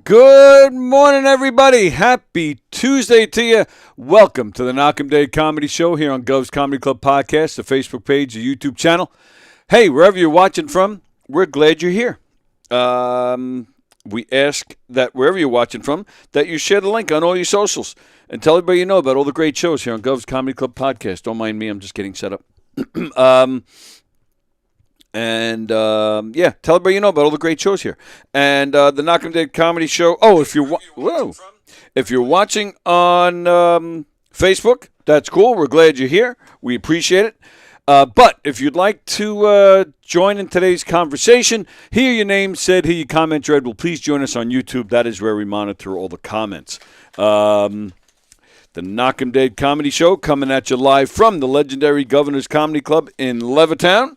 Good morning, everybody. Happy Tuesday to you. Welcome to the Knock 'em Dead Comedy Show here on Gov's Comedy Club Podcast, the Facebook page, the YouTube channel. Hey, wherever you're watching from, we're glad you're here. We ask that wherever you're watching from, that you share the link on all your socials and tell everybody you know about all the great shows here on Gov's Comedy Club Podcast. Don't mind me, I'm just getting set up. Tell everybody you know about all the great shows here. And the Knock 'em Dead Comedy Show. Oh, if you're watching on Facebook, that's cool. We're glad you're here. We appreciate it. But if you'd like to join in today's conversation, hear your name said, hear your comment read, well, please join us on YouTube. That is where we monitor all the comments. The Knock 'em Dead Comedy Show coming at you live from the legendary Governor's Comedy Club in Levittown.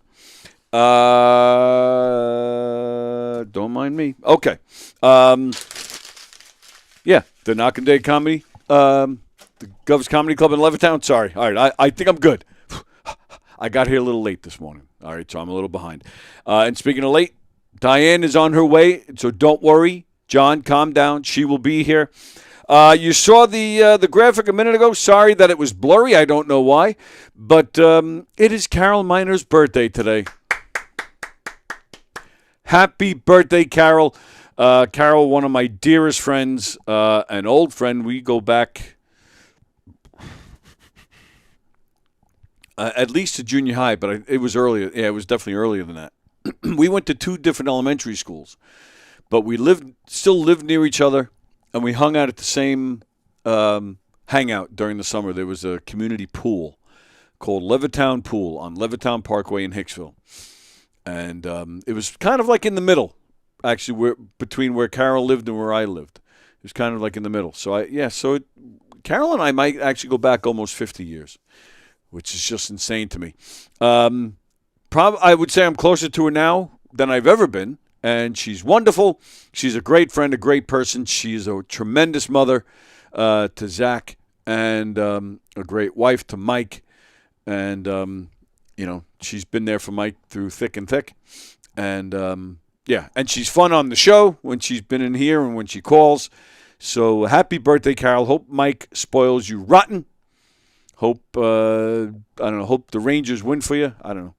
Don't mind me. Okay. The Knock 'em Dead Comedy, the Gov's Comedy Club in Levittown. Sorry. All right. I think I'm good. I got here a little late this morning. All right, so I'm a little behind. And speaking of late, Diane is on her way, so don't worry. John, calm down. She will be here. You saw the graphic a minute ago. Sorry that it was blurry. I don't know why. But it is Carol Miner's birthday today. Happy birthday, Carol. Carol, one of my dearest friends, an old friend. We go back at least to junior high, but it was earlier. Yeah, it was definitely earlier than that. We went to two different elementary schools, but we still lived near each other, and we hung out at the same hangout during the summer. There was a community pool called Levittown Pool on Levittown Parkway in Hicksville. And it was kind of like in the middle, actually, between where Carol lived and where I lived. It was kind of like in the middle. So, Carol and I might actually go back almost 50 years, which is just insane to me. I would say I'm closer to her now than I've ever been, and she's wonderful. She's a great friend, a great person. She's a tremendous mother to Zach and a great wife to Mike, and she's been there for Mike through thick and thick. And, and she's fun on the show when she's been in here and when she calls. So happy birthday, Carol. Hope Mike spoils you rotten. Hope, hope the Rangers win for you. I don't know.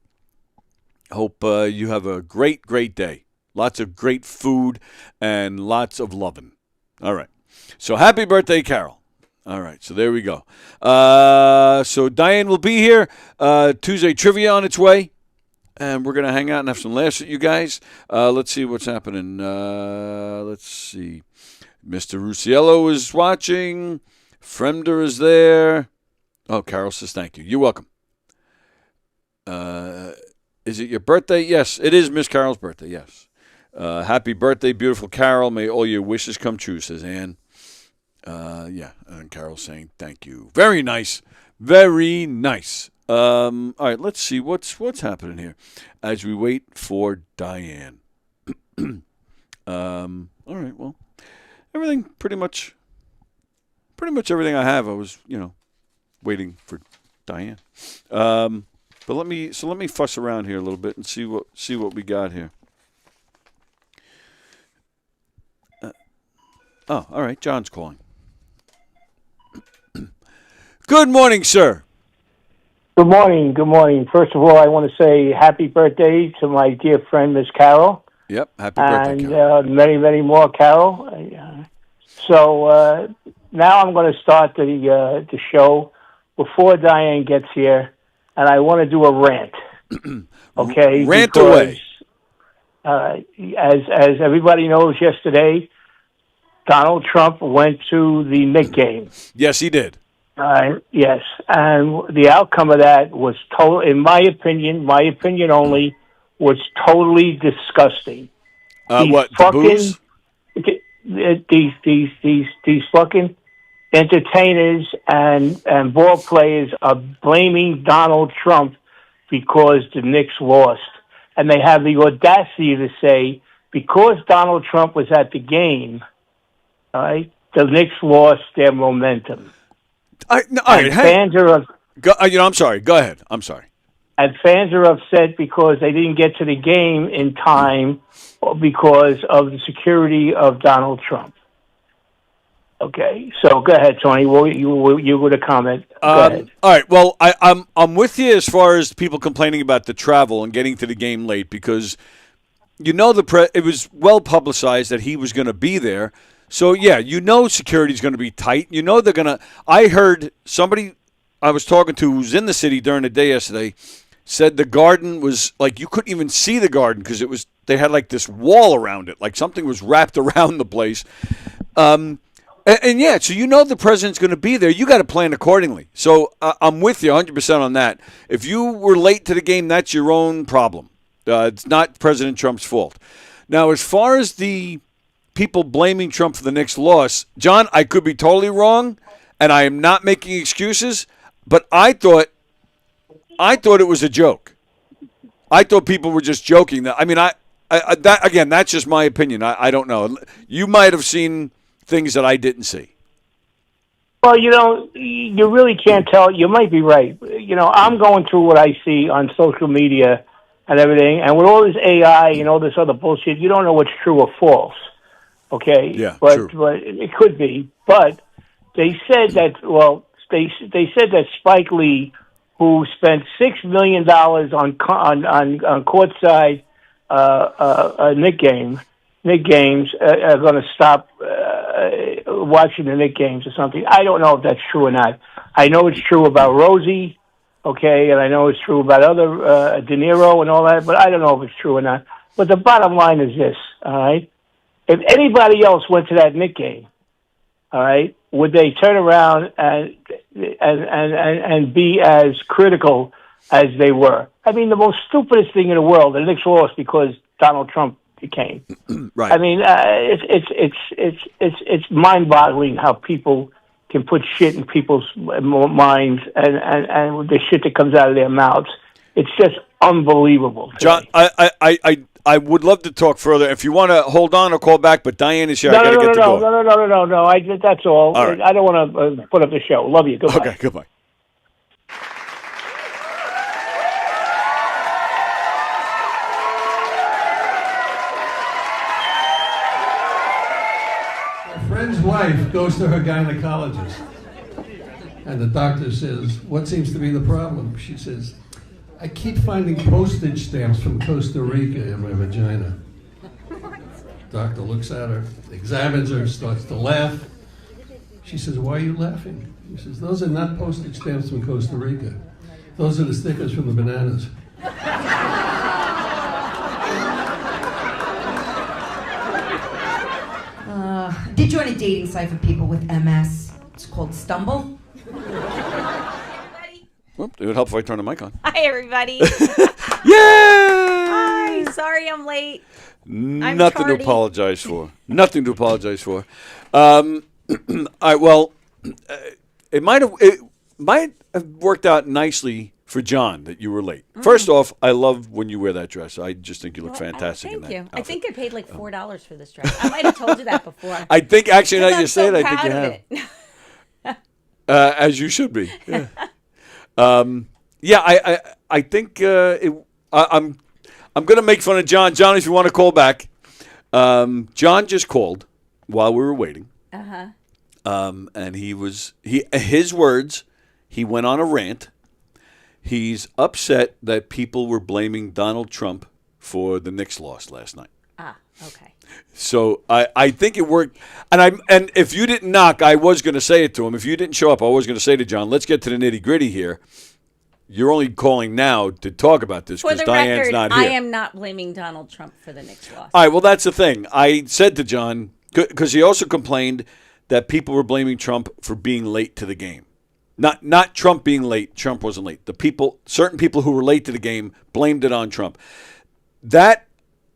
Hope you have a great, great day. Lots of great food and lots of loving. All right. So happy birthday, Carol. All right, so there we go. So Diane will be here. Tuesday trivia on its way. And we're going to hang out and have some laughs with you guys. Let's see what's happening. Let's see. Mr. Rusiello is watching. Fremder is there. Oh, Carol says thank you. You're welcome. Is it your birthday? Yes, it is Miss Carol's birthday, yes. Happy birthday, beautiful Carol. May all your wishes come true, says Ann. And Carol's saying thank you. Very nice. Very nice. All right, let's see what's happening here as we wait for Diane. All right, well, everything pretty much everything I have, I was, waiting for Diane. But let me fuss around here a little bit and see what we got here. All right, John's calling. Good morning, sir. Good morning. Good morning. First of all, I want to say happy birthday to my dear friend, Miss Carol. Yep, happy birthday, Carol. And many, many more, Carol. So now I'm going to start the show before Diane gets here, and I want to do a rant. Okay? Rant away. As everybody knows, yesterday, Donald Trump went to the Knicks game. Yes, he did. Yes, and the outcome of that was total. In my opinion only, was totally disgusting. What? The booze? These fucking entertainers and ball players are blaming Donald Trump because the Knicks lost, and they have the audacity to say because Donald Trump was at the game, all right, the Knicks lost their momentum. I'm sorry. Go ahead. I'm sorry. and fans are upset because they didn't get to the game in time because of the security of Donald Trump. Okay, so go ahead, Tony. You were to comment. Go ahead. All right. Well, I'm with you as far as people complaining about the travel and getting to the game late because it was well publicized that he was going to be there. So yeah, security's going to be tight. They're going to. I heard somebody I was talking to who's in the city during the day yesterday said the garden was like you couldn't even see the garden because they had like this wall around it, like something was wrapped around the place. And yeah, so the president's going to be there. You got to plan accordingly. So I'm with you 100% on that. If you were late to the game, that's your own problem. It's not President Trump's fault. Now, as far as the people blaming Trump for the Knicks' loss, John, I could be totally wrong, and I am not making excuses. But I thought it was a joke. I thought people were just joking. I mean, that's just my opinion. I don't know. You might have seen things that I didn't see. Well, you really can't tell. You might be right. I'm going through what I see on social media and everything, and with all this AI and all this other bullshit, you don't know what's true or false. Okay? Yeah, but true. But it could be. But they said that. Well, they said that Spike Lee, who spent $6 million on courtside Knick games are going to stop watching the Knick games or something. I don't know if that's true or not. I know it's true about Rosie, okay, and I know it's true about other De Niro and all that, but I don't know if it's true or not. But the bottom line is this, all right? If anybody else went to that Knick game, all right, would they turn around and be as critical as they were? I mean, the most stupidest thing in the world, the Knicks lost because Donald Trump became. Right. I mean, it's mind-boggling how people can put shit in people's minds and the shit that comes out of their mouths. It's just unbelievable. John, I would love to talk further. If you want to hold on or call back, but Diane is here. I got to get to go. No. That's all. All right. I don't want to put up the show. Love you. Goodbye. Okay, goodbye. Friend's wife goes to her gynecologist, and the doctor says, "What seems to be the problem?" She says, "I keep finding postage stamps from Costa Rica in my vagina." Doctor looks at her, examines her, starts to laugh. She says, "Why are you laughing?" He says, "Those are not postage stamps from Costa Rica. Those are the stickers from the bananas." Did join a dating site for people with MS. It's called Stumble. Whoop, it would help if I turn the mic on. Hi, everybody. Yay! Hi. Sorry I'm late. Nothing to apologize for. Nothing to apologize for. All right, well, it might have worked out nicely for John that you were late. First off, I love when you wear that dress. I just think you look fantastic in that. Thank you. outfit. I think I paid like $4 for this dress. I might have told you that before. I think actually now you say so it, I think you have. As you should be. Yeah. I think I'm going to make fun of John. John, if you want to call back, John just called while we were waiting. And his words. He went on a rant. He's upset that people were blaming Donald Trump for the Knicks loss last night. Okay. So I think it worked. And if you didn't knock, I was going to say it to him. If you didn't show up, I was going to say to John, let's get to the nitty-gritty here. You're only calling now to talk about this because Diane's record, not here. I am not blaming Donald Trump for the Knicks loss. All right, well, that's the thing. I said to John, because he also complained that people were blaming Trump for being late to the game. Not Trump being late. Trump wasn't late. Certain people who were late to the game blamed it on Trump. That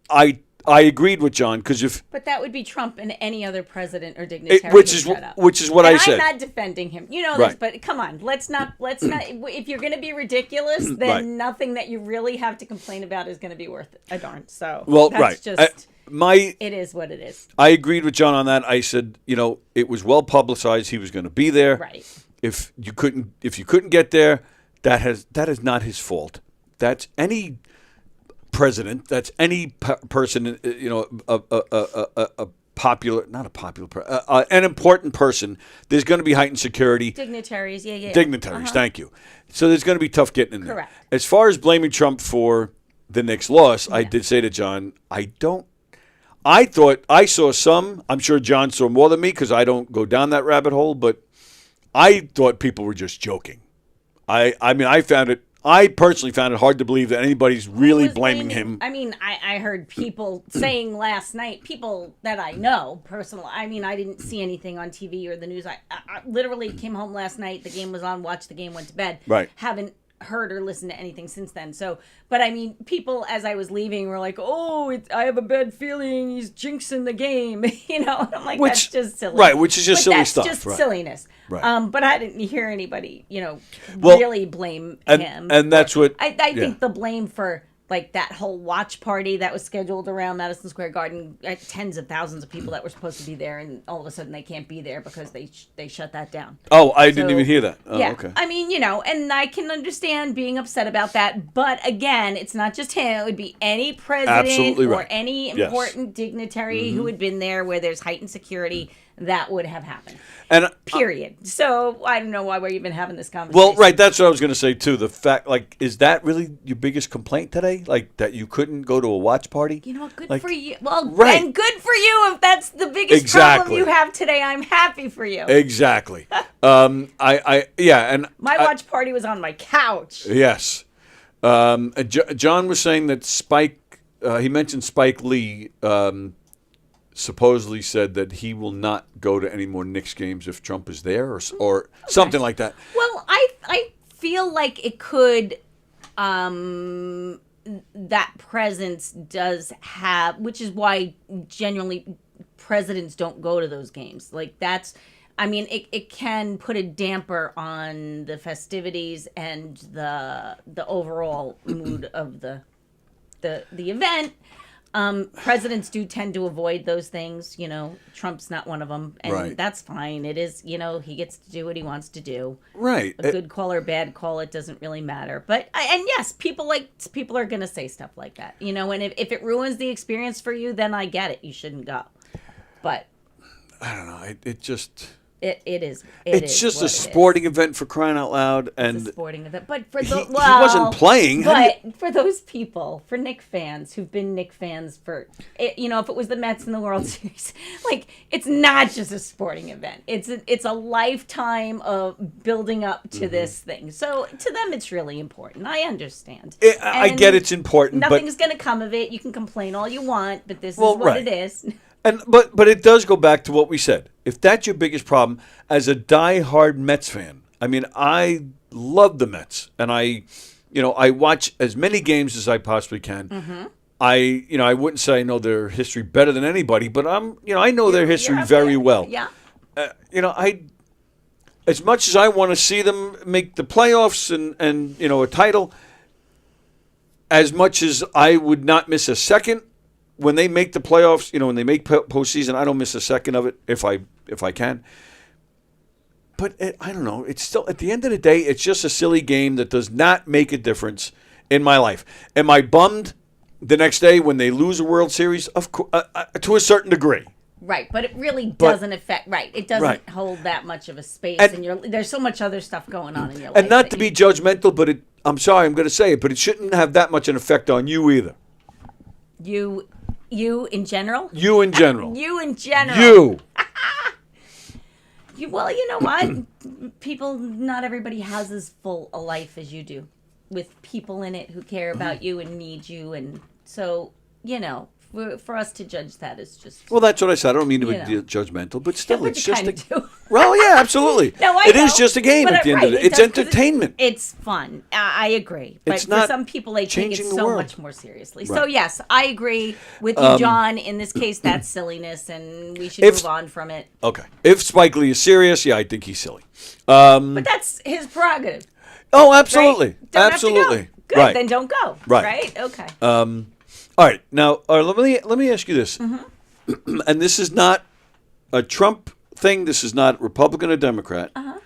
I agreed with John but that would be Trump and any other president or dignitary. Which is what I said. I'm not defending him. You know Right. this, but come on, let's not. If you're going to be ridiculous, then Right. nothing that you really have to complain about is going to be worth a darn. So That's right. just it is what it is. I agreed with John on that. I said, it was well publicized. He was going to be there. Right. If you couldn't get there, that is not his fault. that's any president, that's any person, a popular, not a popular, an important person, there's going to be heightened security. Dignitaries, yeah. Dignitaries, thank you. So there's going to be tough getting in there. Correct. As far as blaming Trump for the Knicks' loss, I did say to John, I thought I saw some. I'm sure John saw more than me because I don't go down that rabbit hole, but I thought people were just joking. I personally found it hard to believe that anybody's really blaming him. I mean, I heard people saying last night, people that I know personally. I mean, I didn't see anything on TV or the news. I literally came home last night. The game was on, watched the game, went to bed. Right. Haven't heard or listened to anything since then. So, but I mean, people as I was leaving were like, "Oh, I have a bad feeling he's jinxing the game," And I'm like, "That's just silly." Right, which is just silly that's stuff. Just right. silliness. Right. But I didn't hear anybody, really blame him. And that's what I think the blame for like that whole watch party that was scheduled around Madison Square Garden, tens of thousands of people that were supposed to be there, and all of a sudden they can't be there because they shut that down. Oh, I didn't even hear that. Oh, yeah. Okay. I mean, and I can understand being upset about that, but again, it's not just him. It would be any president Absolutely or right. any important dignitary who had been there where there's heightened security. That would have happened. And period. So I don't know why we're even having this conversation. well, right, that's what I was going to say too. The fact, like, is that really your biggest complaint today? Like that you couldn't go to a watch party? You know what? Good Like, for you. Well, right. and good for you if that's the biggest Exactly. problem you have today. I'm happy for you. Exactly. And My watch party was on my couch. yes. John was saying that Spike. He mentioned Spike Lee. Supposedly said that he will not go to any more Knicks games if Trump is there, or something like that. Well, I feel like it could. That presence does have, which is why generally presidents don't go to those games. Like that's, I mean, it can put a damper on the festivities and the overall mood of the event. Presidents do tend to avoid those things. Trump's not one of them, and Right. that's fine. It is, he gets to do what he wants to do. Right. A good call or bad call, it doesn't really matter. But and yes, people are gonna say stuff like that, And if it ruins the experience for you, then I get it. You shouldn't go. But I don't know. It just. it is. It's just a sporting event for crying out loud, and It's a sporting event. But for he the wasn't playing. But for those people, for Knick fans who've been Knick fans for, if it was the Mets in the World Series, like it's not just a sporting event. It's a lifetime of building up to this thing. So to them, it's really important. I understand. I get it's important, Nothing's going to come of it. You can complain all you want, but this is Well, what right. it is. But it does go back to what we said. If that's your biggest problem, as a diehard Mets fan, I mean, I love the Mets, and I watch as many games as I possibly can. Mm-hmm. I wouldn't say I know their history better than anybody, but I know their history very well. Yeah. As much as I want to see them make the playoffs and a title, as much as I would not miss a second when they make the playoffs, when they make postseason, I don't miss a second of it if I can. But I don't know. It's still, at the end of the day, it's just a silly game that does not make a difference in my life. Am I bummed the next day when they lose a World Series? Of course, to a certain degree. Right, but it really doesn't affect. Right, it doesn't hold that much of a space in your. There's so much other stuff going on in your life. And not to be judgmental, but I'm sorry, I'm going to say it, but it shouldn't have that much an effect on you either. You in general? You in general. You in general. You. Well, you know what? People, not everybody has as full a life as you do, with people in it who care about you and need you, and so for us to judge that is just. Well, that's what I said. I don't mean to be judgmental, but still, but it's you just kinda do. Well, yeah, absolutely. No, I it know, is just a game but at the end of it. right, It's does, 'cause entertainment. It's fun. I agree. But It's for not some people, they take it changing the so world. much more seriously. Right. So, yes, I agree with you, John. In this case, that's silliness, and we should move on from it. Okay. If Spike Lee is serious, yeah, I think he's silly. But that's his prerogative. Oh, absolutely. Right? Don't Absolutely. Have to go. Good, right. then don't go. Right. Okay. All right. Now, let me ask you this. Mm-hmm. And this is not a Trump thing. This is not Republican or Democrat. Uh-huh.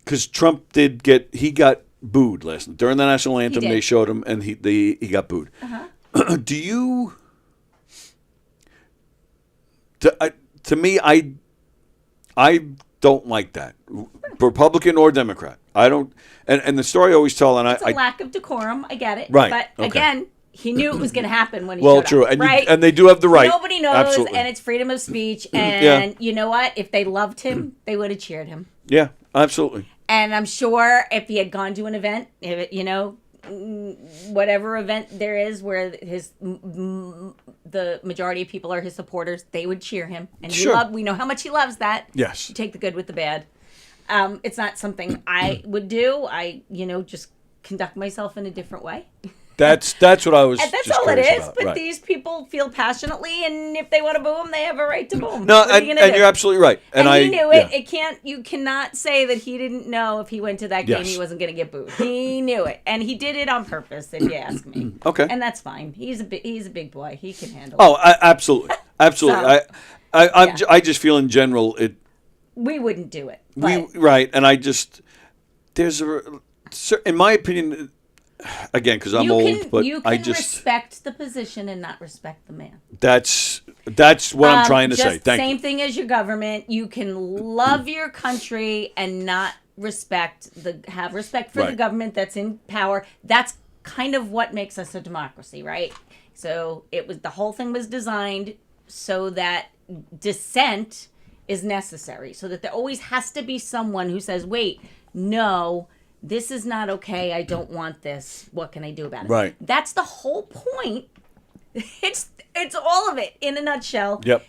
Because Trump got booed last night. During the national anthem, did. they showed him, and he got booed. Do you? To me, I don't like that, Republican or Democrat. I don't. And the story I always tell, and It's a lack of decorum. I get it. Right, But okay. again, he knew it was going to happen when he well, showed true, up. and right? and they do have the right. Nobody knows, Absolutely. and it's freedom of speech. And you know what? If they loved him, they would have cheered him. Yeah, absolutely. And I'm sure if he had gone to an event, whatever event there is where the majority of people are his supporters, they would cheer him. And Sure. we know how much he loves that. Yes. You take the good with the bad. It's not something I would do. I, just conduct myself in a different way. That's what I was. And that's just all it curious is. about. But Right. these people feel passionately, and if they want to boo him, they have a right to boo him. No, What are you and gonna do? you're absolutely right. And he knew it. yeah. You cannot say that he didn't know if he went to that game Yes. he wasn't going to get booed. He knew it, and he did it on purpose. If you ask me, Okay. and that's fine. He's a big boy. He can handle it. Oh, absolutely, absolutely. So, I just feel in general it. We wouldn't do it. But Right, and in my opinion, again, because I'm old, but you can I just respect the position and not respect the man. that's what I'm trying to say. Just Thank same you. thing as your government. You can love your country and not have respect for the Right. government that's in power. That's kind of what makes us a democracy, right? So the whole thing was designed so that dissent is necessary, so that there always has to be someone who says, "Wait, no, this is not okay. I don't want this. What can I do about it?" Right. That's the whole point. It's all of it in a nutshell. Yep.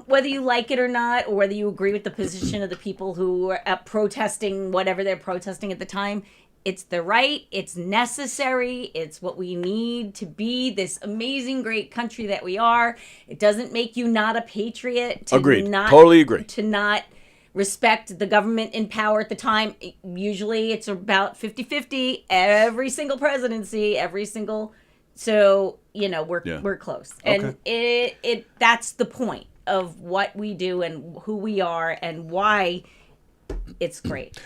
Whether you like it or not, or whether you agree with the position of the people who are protesting whatever they're protesting at the time, it's the right, it's necessary, it's what we need to be this amazing, great country that we are. It doesn't make you not a patriot. Agreed. Totally agree. To not respect the government in power at the time. Usually it's about 50-50 every single presidency, so we're close. And that's the point of what we do and who we are and why it's great.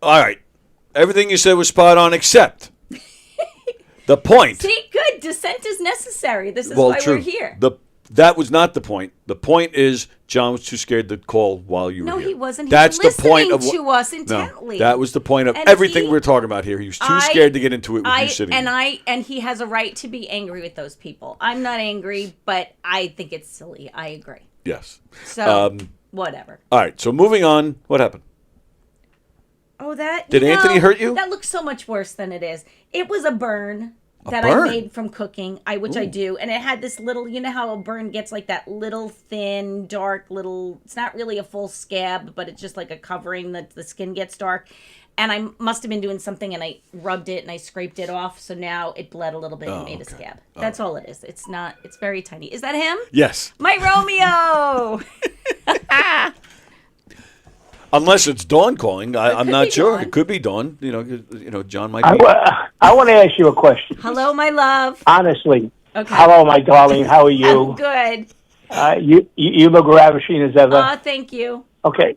All right. Everything you said was spot on, except the point. See, good. Dissent is necessary. This is Well, why true. we're here. That was not the point. The point is John was too scared to call while you were here. No, he wasn't. He That's was the point of listening to us intently. No, that was the point of And everything we're talking about here. He was too scared to get into it with you sitting there. And he has a right to be angry with those people. I'm not angry, but I think it's silly. I agree. Yes. So whatever. All right. So moving on. What happened? Oh, Did Anthony hurt you? That looks so much worse than it is. It was a burn that burn? I made from cooking, which I do, and it had this little. You know how a burn gets like that little thin, dark little. It's not really a full scab, but it's just like a covering that the skin gets dark. And I must have been doing something, and I rubbed it and I scraped it off, so now it bled a little bit and made a scab. That's all it is. It's not. It's very tiny. Is that him? Yes. My Romeo. Unless it's Dawn calling, I'm could not be sure. Dawn. It could be Dawn. John might be. I want to ask you a question. Hello, my love. Honestly. Okay. Hello, my darling. How are you? I'm good. You look ravishing as ever. Oh, thank you. Okay.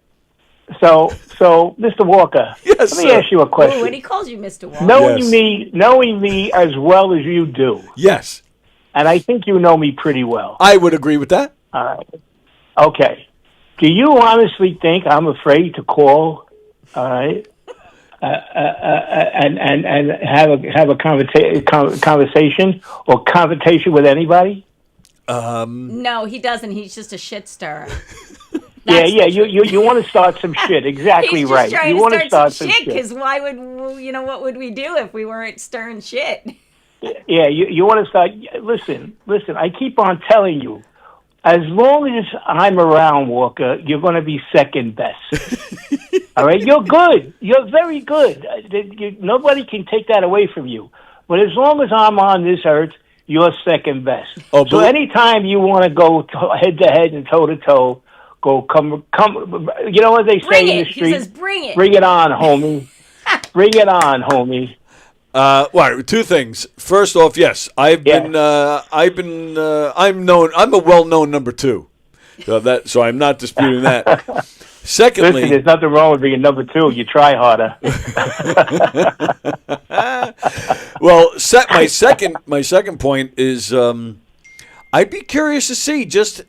So, Mr. Walker, Yes, let me sir. ask you a question. Ooh, and he calls you Mr. Wall. Knowing Yes. me as well as you do, Yes. and I think you know me pretty well. I would agree with that. Okay. Do you honestly think I'm afraid to call? All right. And have a conversation or confrontation with anybody? No, he doesn't. He's just a shit stirrer. Yeah. You want to start some shit? Exactly He's right. just trying You want to start some shit shit. because why would what would we do if we weren't stirring shit? Yeah, you want to start. Listen. I keep on telling you. As long as I'm around, Walker, you're going to be second best. All right? You're good. You're very good. Nobody can take that away from you. But as long as I'm on this earth, you're second best. Oh, so anytime you want to go head to head and toe to toe, come. You know what they say Bring in it. the street? He says, "Bring it." Bring it on, homie. Bring it on, homie. Well, two things. First off, yes, I'm known. I'm a well-known number two, so I'm not disputing that. Secondly, Listen, there's nothing wrong with being number 2. You try harder. well, my second point is I'd be curious to see just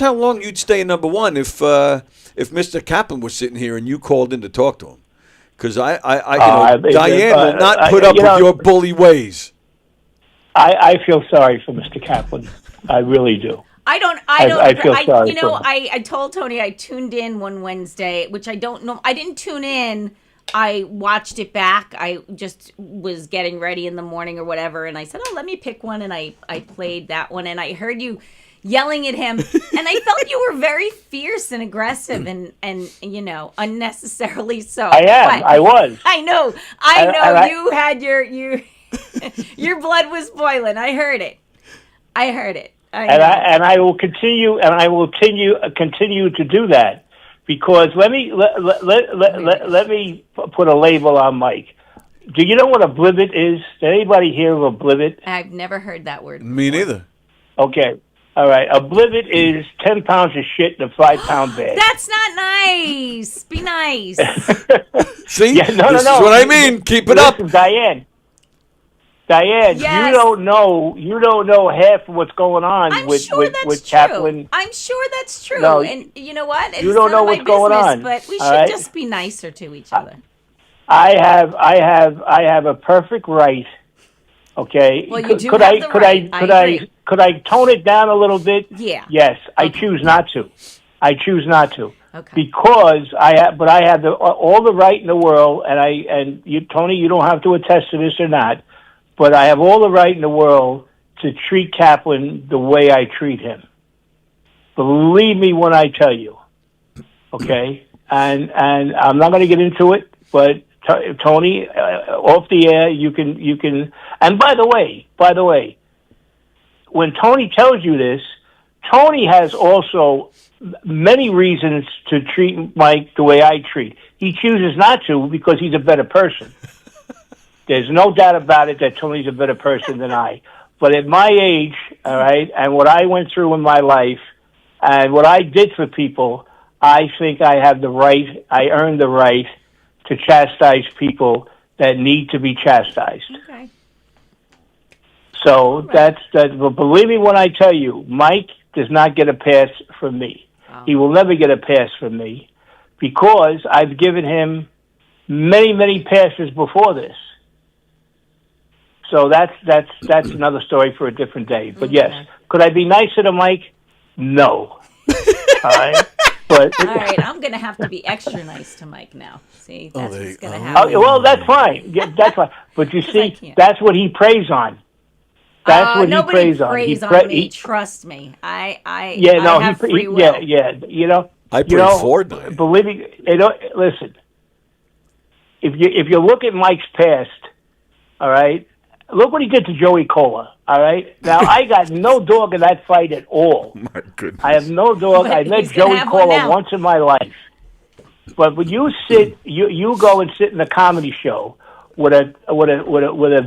how long you'd stay in number 1 if Mr. Kaplan was sitting here and you called in to talk to him, because Diane will not put up with your bully ways. I feel sorry for Mr. Kaplan. I really do. I feel sorry. I told Tony I tuned in one Wednesday, which I don't know. I didn't tune in. I watched it back. I just was getting ready in the morning or whatever, and I said, "Oh, let me pick one," and I played that one, and I heard you yelling at him, and I felt you were very fierce and aggressive, and unnecessarily so. I am. I was. I know. You had your blood was boiling. I heard it. And I will continue, continue to do that, because let me put a label on Mike. Do you know what a blivet is? Did anybody hear of a blivet? I've never heard that word before. Me neither. Okay, all right. A blivet is 10 pounds of shit in a 5-pound bag. That's not nice. Be nice. See, this is what I mean. Keep it up, Diane, yes. you don't know half of what's going on with Kaplan. I'm sure that's true. No, and you know what? It's you don't know what's going on. But we should just be nicer to each other. I have a perfect right. Okay. Well, you do have the right. Could I tone it down a little bit? Yeah. Yes, I choose not to. Okay. Because I have all the right in the world, and you, Tony, you don't have to attest to this or not. But I have all the right in the world to treat Kaplan the way I treat him. Believe me when I tell you, okay? And I'm not going to get into it, but Tony, off the air, you can. And by the way, when Tony tells you this, Tony has also many reasons to treat Mike the way I treat. He chooses not to because he's a better person. There's no doubt about it that Tony's a better person than I. But at my age, all right, and what I went through in my life, and what I did for people, I think I earned the right to chastise people that need to be chastised. Okay. So that's that. But believe me when I tell you, Mike does not get a pass from me. Oh. He will never get a pass from me, because I've given him many, many passes before this. So that's another story for a different day. But yes, could I be nicer to Mike? No. All right. But all right, I'm going to have to be extra nice to Mike now. See, that's what's going to happen. Well, that's fine. Yeah, that's fine. But you see, that's what he preys on. That's what he preys on. Nobody preys on me. Trust me. I have free will. Yeah. I pray for Diane. Believe me, listen. If you look at Mike's past, all right. Look what he did to Joey Cola, all right? Now, I got no dog in that fight at all. My goodness. I have no dog. I met Joey Cola once in my life. But when you you go and sit in a comedy show with a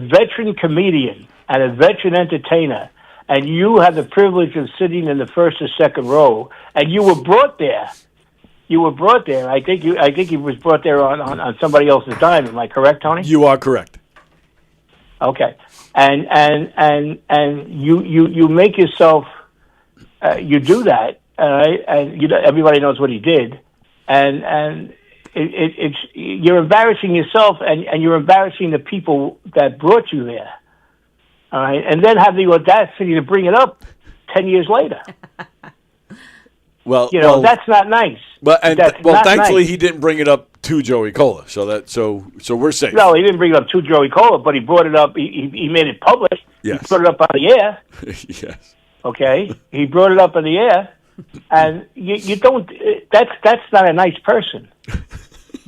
veteran comedian and a veteran entertainer, and you have the privilege of sitting in the first or second row, and you were brought there. I think he was brought there on somebody else's dime. Am I correct, Tony? You are correct. Okay, and you make yourself you do that, and everybody knows what he did, and it's you're embarrassing yourself, and you're embarrassing the people that brought you there, all right, and then have the audacity to bring it up 10 years later. Well, that's not nice. But thankfully he didn't bring it up to Joey Cola, so we're safe. No, he didn't bring it up to Joey Cola, but he brought it up. He made it public. Yes. He put it up on the air. Yes. Okay, he brought it up on the air, and you don't. That's not a nice person.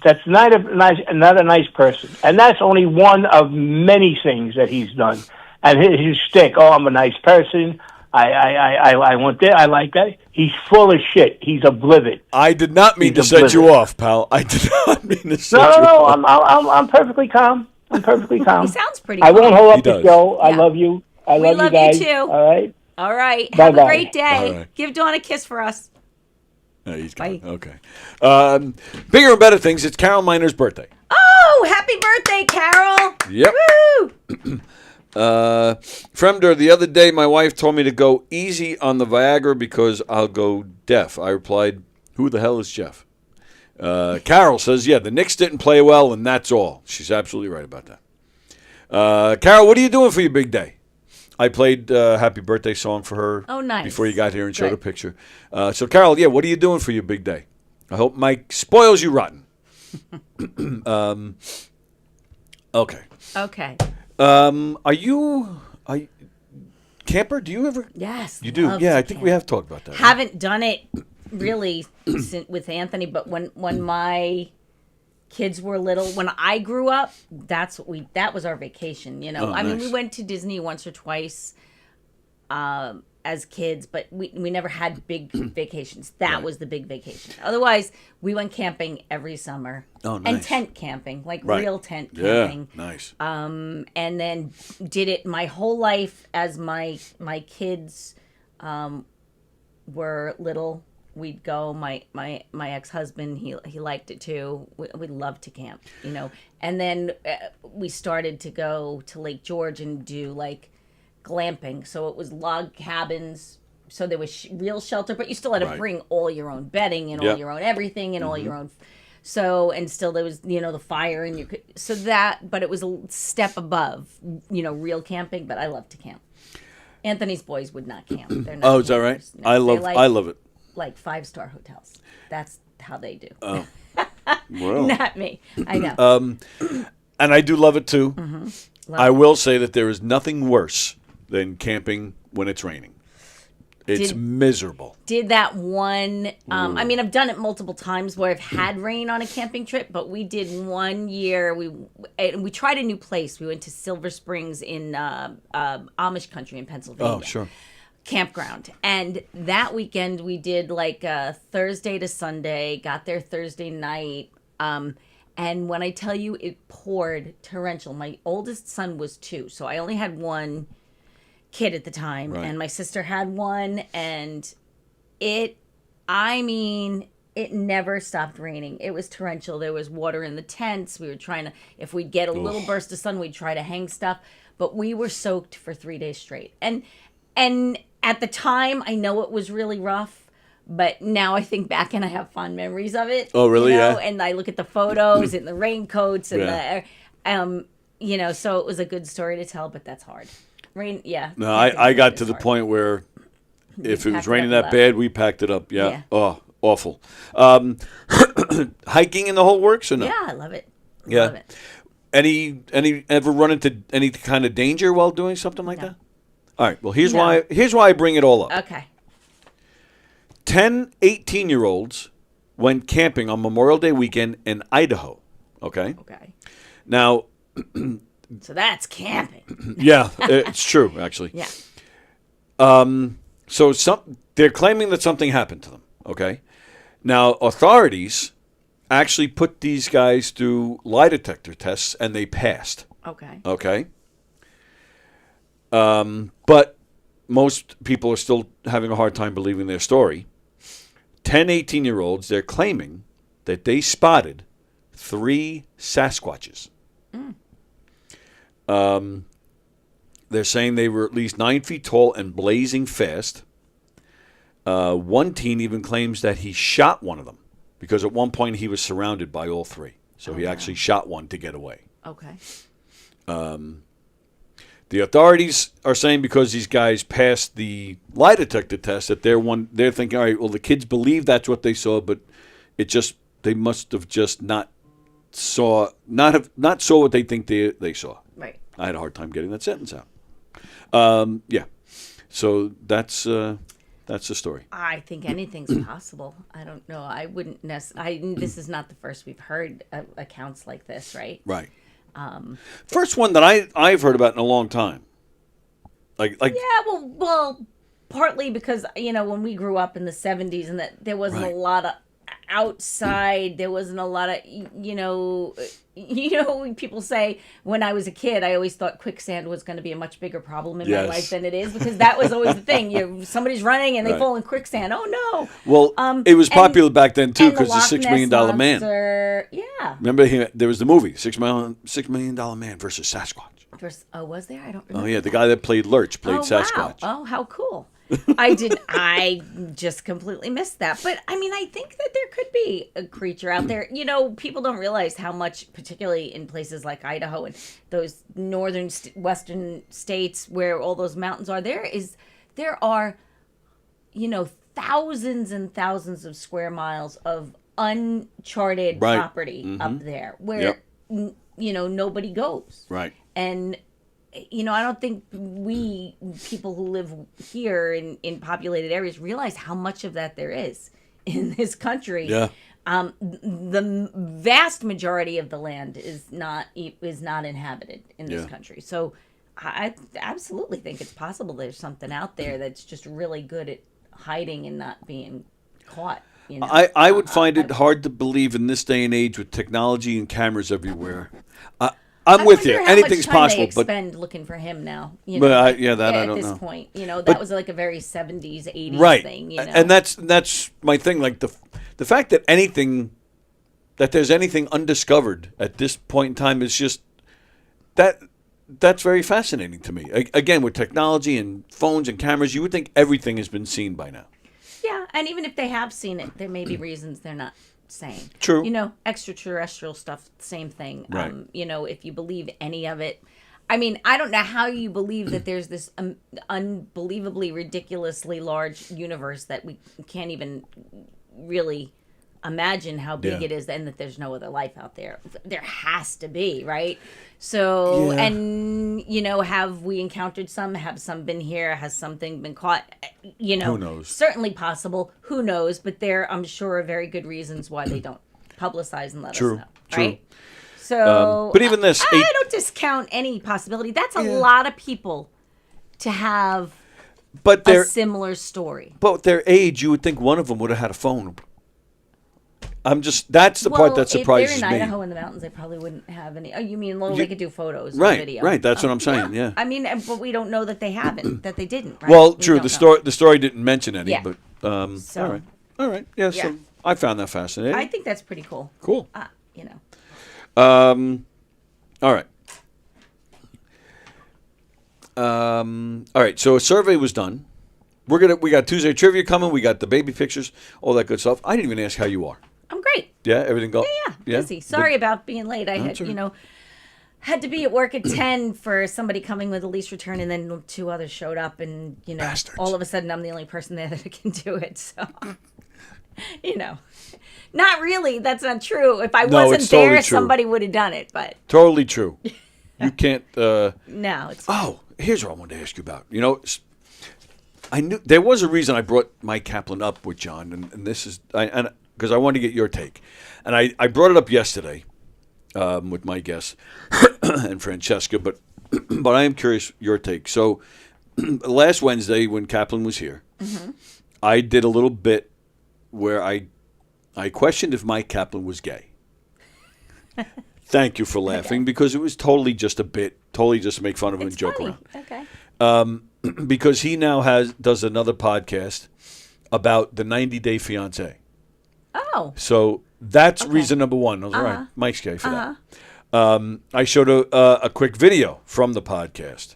That's not a nice person, and that's only one of many things that he's done. And his shtick, I'm a nice person. I want that. I like that. He's full of shit. He's a blivet. I did not mean to set you off, pal. I did not mean to set you off. No. I'm perfectly calm. I'm perfectly calm. He sounds pretty. I won't hold up the show. Yeah. I love you. I love you guys. You too. All right. All right. Bye-bye. Have a great day. Bye-bye. Give Dawn a kiss for us. Yeah, he's gone. Bye. Okay. Bigger and better things. It's Carol Miner's birthday. Oh, happy birthday, Carol! Yep. Woo! Fremder, the other day my wife told me to go easy on the Viagra because I'll go deaf. I replied, who the hell is Jeff? Carol says, yeah, the Knicks didn't play well, and that's all. She's absolutely right about that. Carol, what are you doing for your big day? I played Happy Birthday song for her before you got here and showed a picture. So, Carol, yeah, what are you doing for your big day? I hope Mike spoils you rotten. Okay. Okay. Are you camper? Do you ever? Yes. You do? Yeah, I think we have talked about that. Haven't done it really with Anthony, but when my kids were little, when I grew up, that was our vacation, you know. Oh, I mean, nice. we went to Disney once or twice as kids, but we never had big vacations. That was the big vacation. Otherwise, we went camping every summer. Oh, nice. And tent camping, like Right. real tent Yeah, camping. nice. And then did it my whole life as my kids were little. We'd go. My ex-husband, he liked it too. We loved to camp, you know. And then we started to go to Lake George and do like glamping. So it was log cabins. So there was real shelter, but you still had to Right. bring all your own bedding and Yep. all your own everything and all your own. So, and still there was, you know, the fire and you could, so that, but it was a step above, you know, real camping, but I love to camp. Anthony's boys would not camp. They're not Oh, is that right? campers. No, they I love it. like 5-star hotels. That's how they do. Oh, well. Not me. I know. And I do love it too. Love I it. will say that there is nothing worse than camping when it's raining. It's Did- miserable. Did that one. I mean, I've done it multiple times where I've had rain on a camping trip, but we did one year. We tried a new place. We went to Silver Springs in Amish country in Pennsylvania. Oh, sure. Campground. And that weekend we did like Thursday to Sunday, got there Thursday night. And when I tell you it poured torrential, my oldest son was 2, so I only had one kid at the time, Right. and my sister had one, and it never stopped raining. It was torrential. There was water in the tents. We were trying to, if we'd get a little burst of sun, we'd try to hang stuff, but we were soaked for 3 days straight. And at the time, I know it was really rough, but now I think back and I have fond memories of it. Oh, really? You know? Yeah. And I look at the photos and the raincoats and Yeah. you know, so it was a good story to tell, but that's hard. Rain, yeah. No, I got to the point where if it was packed it raining up that and bad, we packed it up. Yeah. Yeah. Oh, awful. Hiking in the whole works or no? Yeah, I love it. Yeah. Love it. Any ever run into any kind of danger while doing something like No. that? All right. Well, here's No. why I bring it all up. Okay. 10 18-year-olds went camping on Memorial Day weekend in Idaho. Okay. Okay. Now, So that's camping. yeah, it's true actually. Yeah. So they're claiming that something happened to them. Okay. Now, authorities actually put these guys through lie detector tests and they passed. Okay. Okay. But most people are still having a hard time believing their story. 10 18-year-olds, they're claiming that they spotted 3 Sasquatches. They're saying they were at least 9 feet tall and blazing fast. One teen even claims that he shot one of them because at one point he was surrounded by all 3. So he actually shot one to get away. Okay. The authorities are saying because these guys passed the lie detector test that they're thinking, all right, well, the kids believe that's what they saw, but they must have just not saw what they think they saw. Right. I had a hard time getting that sentence out. Yeah. So that's the story. I think anything's possible. I don't know. I wouldn't necessarily. This is not the first we've heard of accounts like this, right? Right. First one that I've heard about in a long time. Like Yeah. Well, partly because when we grew up in the '70s and that there wasn't Right. a lot of outside. There wasn't a lot of, when people say when I was a kid, I always thought quicksand was going to be a much bigger problem in my life than it is, because that was always the thing. Somebody's running and they fall in quicksand. Oh no! Well, it was popular back then too, because the $6 Million Man. Yeah. Remember there was the movie $6 Million Man versus Sasquatch. Was there? I don't remember. Oh yeah, the guy that played Lurch played Sasquatch. Wow. Oh, how cool. I just completely missed that. But I mean, I think that there could be a creature out there. People don't realize how much, particularly in places like Idaho and those northern western states where all those mountains are, there are thousands and thousands of square miles of uncharted property up there where nobody goes. Right. And I don't think we people who live here in populated areas realize how much of that there is in this country. Yeah. The vast majority of the land is not inhabited in this country. So I absolutely think it's possible there's something out there that's just really good at hiding and not being caught. I would find it hard to believe in this day and age with technology and cameras everywhere. I'm with you. Anything's possible, but spend looking for him now. I don't know. At this point, that was like a very 70s, 80s thing. And that's my thing. Like the fact that there's anything undiscovered at this point in time is just that's very fascinating to me. Again, with technology and phones and cameras, you would think everything has been seen by now. Yeah, and even if they have seen it, there may be reasons they're not saying. True. Extraterrestrial stuff, same thing. Right. If you believe any of it. I mean, I don't know how you believe that there's this unbelievably, ridiculously large universe that we can't even really imagine how big it is, and that there's no other life out there. There has to be, right? So, and have we encountered some? Have some been here? Has something been caught? Who knows? Certainly possible. Who knows? But there, I'm sure, are very good reasons why they don't publicize and let us know. Right? So, but even this, I don't discount any possibility. That's a lot of people to have a similar story. But their age, you would think one of them would have had a phone. That's the part that surprises me. If they're in Idaho in the mountains, they probably wouldn't have any. Oh, you mean, they could do photos or right, video. Right, that's what I'm saying, yeah. I mean, but we don't know that they haven't, that they didn't, right? Well, true, the story didn't mention any, but, all right, yeah, so I found that fascinating. I think that's pretty cool. Cool. All right. All right, so a survey was done. We got Tuesday trivia coming, we got the baby pictures, all that good stuff. I didn't even ask how you are. I'm great. Yeah, everything go? Yeah, busy. Sorry about being late. I had, had to be at work at 10 for somebody coming with a lease return, and then 2 others showed up, and, Bastards. all of a sudden I'm the only person there that can do it. So, not really. That's not true. If I wasn't there, totally somebody would have done it, but. Totally true. You can't. No, it's. Oh, here's what I wanted to ask you about. I knew there was a reason I brought Mike Kaplan up with John, and this is because I wanted to get your take, and I brought it up yesterday with my guests and Francesca, but I am curious your take. So last Wednesday when Kaplan was here, I did a little bit where I questioned if Mike Kaplan was gay. Thank you for laughing, because it was totally just a bit, totally just to make fun of him and joke funny. around. Okay. Because he now does another podcast about the 90-Day Fiancé. Oh. So that's reason number one. I was all right. Mike's gay for that. I showed a quick video from the podcast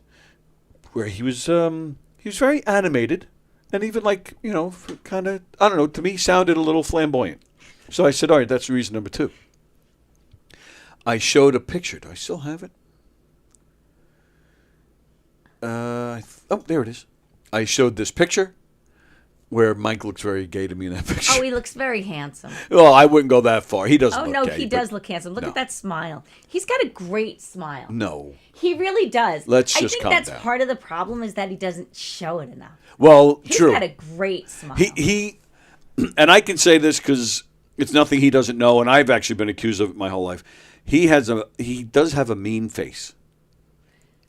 where he was very animated, and even kind of, I don't know, to me sounded a little flamboyant. So I said, all right, that's reason number 2. I showed a picture. Do I still have it? There it is. I showed this picture where Mike looks very gay to me in that picture. Oh, he looks very handsome. Well, I wouldn't go that far. He doesn't look gay. Oh, no, he does look handsome. Look at that smile. He's got a great smile. No. He really does. Let's just I think calm that's down. part of the problem, is that he doesn't show it enough. Well, true. He's got a great smile. He and I can say this because it's nothing he doesn't know, and I've actually been accused of it my whole life. He does have a mean face.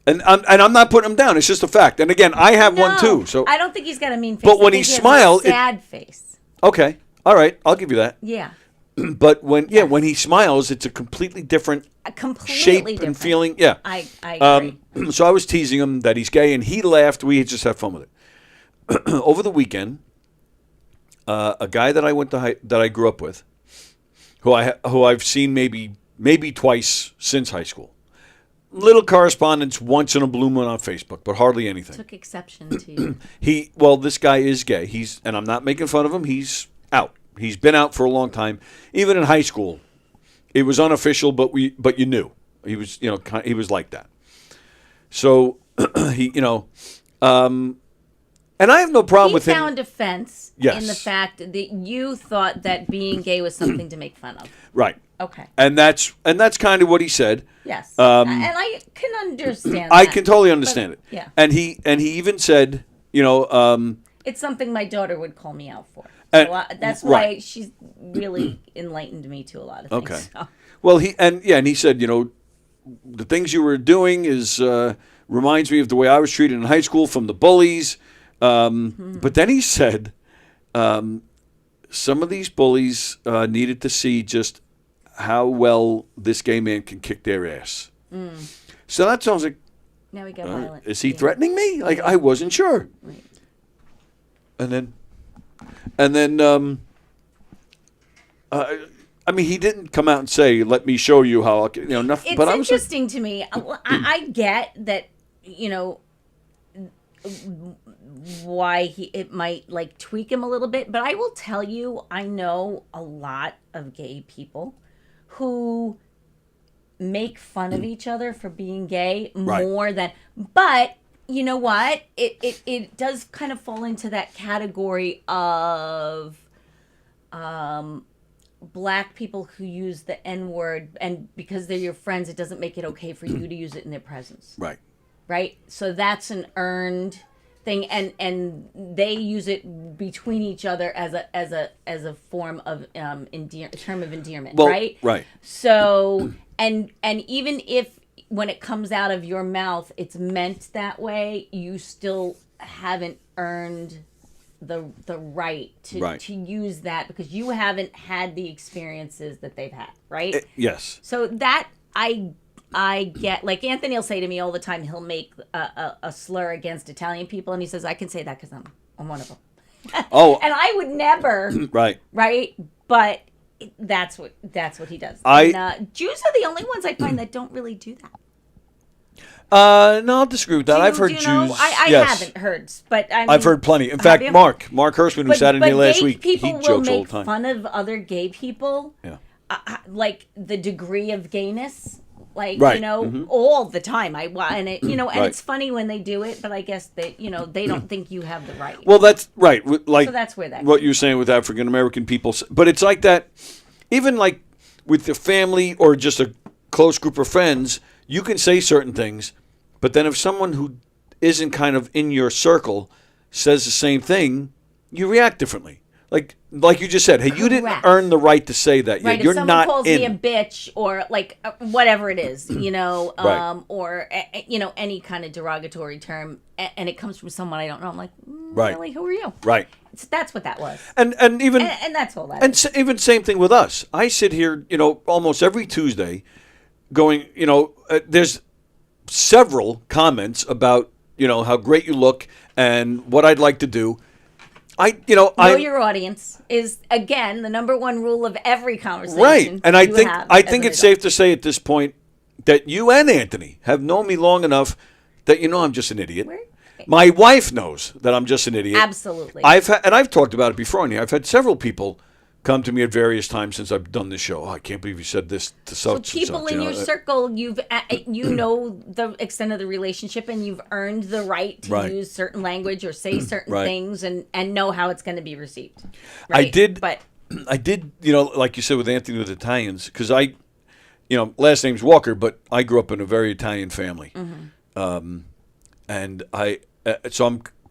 And I'm not putting him down. It's just a fact. And again, I have one too. So I don't think he's got a mean face. But when he smiles, sad face. Okay. All right, I'll give you that. Yeah. But when he smiles, it's a completely different Completely shape different. and feeling. Yeah. I agree. So I was teasing him that he's gay, and he laughed. We just had fun with it. Over the weekend, a guy that I grew up with, who I've seen maybe twice since high school. Little correspondence once in a blue moon on Facebook, but hardly anything. Took exception to you. This guy is gay. And I'm not making fun of him. He's out. He's been out for a long time. Even in high school, it was unofficial, but you knew he was. He was like that. So and I have no problem with him. He found offense in the fact that you thought that being gay was something to make fun of. Right. Okay. And that's kind of what he said. Yes. And I can understand. I can totally understand it. Yeah. And he even said, it's something my daughter would call me out for. So that's why she's really enlightened me to a lot of things. Okay. So. Well, he said, the things you were doing reminds me of the way I was treated in high school from the bullies. But then he said, some of these bullies needed to see just how well this gay man can kick their ass. So that sounds like, now we got violent. Is he threatening me? Like, I wasn't sure. Right. And then, he didn't come out and say, "Let me show you how." Nothing. It's but I was interesting to me. I get that, why it might like tweak him a little bit, but I will tell you, I know a lot of gay people who make fun of each other for being gay more than, but you know what? It does kind of fall into that category of black people who use the N-word, and because they're your friends, it doesn't make it okay for you to use it in their presence. Right. Right? So that's an earned thing, and they use it between each other as a form of term of endearment, right? Right. So and even if when it comes out of your mouth it's meant that way, you still haven't earned the right to use that because you haven't had the experiences that they've had, right? Yes. So that I get, like Anthony will say to me all the time, he'll make a slur against Italian people, and he says, I can say that because I'm one of them. Oh. And I would never. Right. Right? But that's what he does. Jews are the only ones I find that don't really do that. No, I'll disagree with that. I've heard Jews. I yes. haven't heard, but I've heard plenty. In fact, Mark Hirschman, who sat in here last week, he jokes all the time. People will make fun of other gay people, like the degree of gayness. Like, all the time. And it's funny when they do it, but I guess they don't think you have the right. Well, that's right. Like, so that's where that what you're saying with African American people. But it's like that, even like with the family or just a close group of friends, you can say certain things, but then if someone who isn't kind of in your circle says the same thing, you react differently. Like you just said, hey, you didn't earn the right to say that yet. Right, You're if someone not calls in. me a bitch or like whatever it is, Right. or any kind of derogatory term, and it comes from someone I don't know, I'm like, Right. really, who are you? Right. That's what that was. And even and that's all that. And is. even same thing with us. I sit here, almost every Tuesday, going, there's several comments about, how great you look and what I'd like to do. Know your audience is again the number one rule of every conversation. Right, and I think it's safe to say at this point that you and Anthony have known me long enough that I'm just an idiot. My wife knows that I'm just an idiot. Absolutely. I've talked about it before on here. I've had several people come to me at various times since I've done this show. Oh, I can't believe you said this to such and such. So people in your circle, you know the extent of the relationship, and you've earned the right to use certain language or say certain things, and know how it's going to be received. Right? I did, like you said with Anthony with Italians, because last name's Walker, but I grew up in a very Italian family, and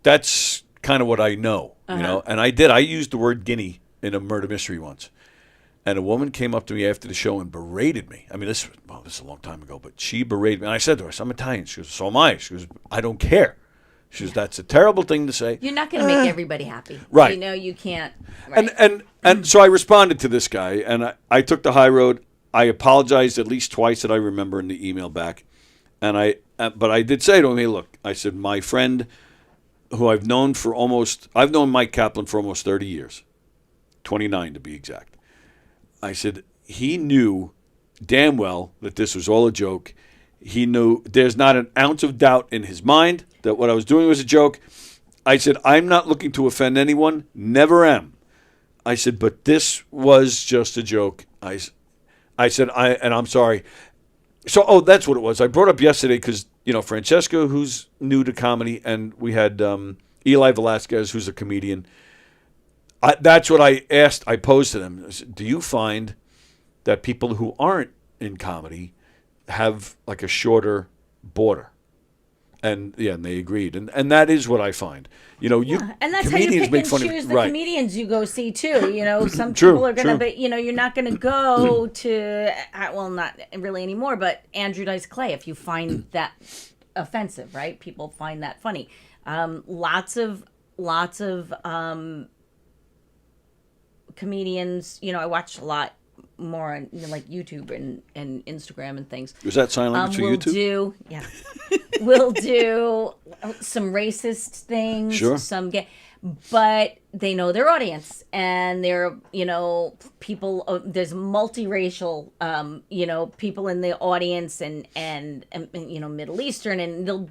that's kind of what I know, and I used the word guinea in a murder mystery once. And a woman came up to me after the show and berated me. I mean, this is a long time ago, but she berated me. And I said to her, I'm Italian. She goes, so am I. She goes, I don't care. She goes, that's a terrible thing to say. You're not going to make everybody happy. Right. You know, you can't. Right. And so I responded to this guy, and I took the high road. I apologized at least twice that I remember in the email back. But I did say to him, hey, look, I said, my friend who I've known Mike Kaplan for almost 30 years, 29 to be exact. I said, he knew damn well that this was all a joke. He knew there's not an ounce of doubt in his mind that what I was doing was a joke. I said, I'm not looking to offend anyone, never am. I said, but this was just a joke. I said, I'm sorry. So, that's what it was. I brought up yesterday because, Francesca, who's new to comedy, and we had Eli Velasquez, who's a comedian. That's what I asked. I posed to them. I said, do you find that people who aren't in comedy have like a shorter border? And they agreed. And that is what I find. And that's how you pick and choose the comedians you go see too. Some people are gonna be, you're not gonna go to not really anymore, but Andrew Dice Clay if you find that offensive, right? People find that funny. Lots of comedians, I watch a lot more on like YouTube and Instagram and things. Was that sign language for YouTube? We'll do some racist things, sure. some gay, but they know their audience and they're, people, there's multiracial, people in the audience and Middle Eastern, and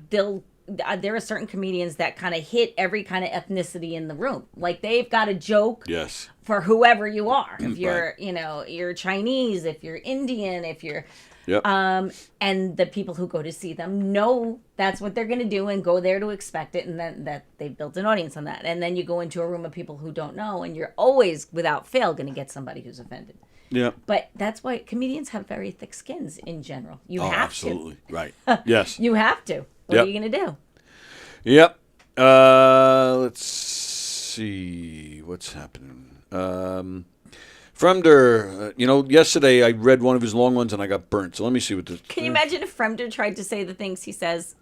there are certain comedians that kind of hit every kind of ethnicity in the room. Like they've got a joke. Yes. For whoever you are, if you're, you're Chinese, if you're Indian, if you're, yep. And the people who go to see them know that's what they're going to do and go there to expect it, and then that they've built an audience on that. And then you go into a room of people who don't know, and you're always, without fail, going to get somebody who's offended. Yeah. But that's why comedians have very thick skins in general. You have absolutely. Right. Yes. You have to. What are you going to do? Yep. Let's see what's happening. Fremder, yesterday I read one of his long ones and I got burnt. So let me see what this. Can you imagine if Fremder tried to say the things he says?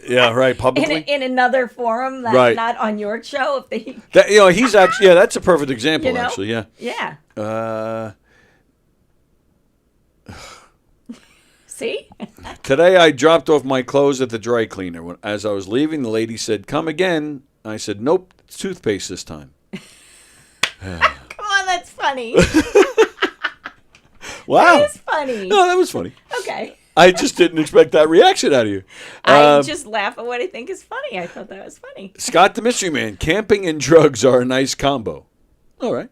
Yeah, right. Publicly in another forum that's not on your show. If he's actually that's a perfect example. Actually, yeah. Yeah. See? Today I dropped off my clothes at the dry cleaner. As I was leaving, the lady said, "Come again." I said, "Nope, it's toothpaste this time." Come on, that's funny. Wow. That is funny. No, that was funny. Okay. I just didn't expect that reaction out of you. I just laugh at what I think is funny. I thought that was funny. Scott the Mystery Man, camping and drugs are a nice combo. All right.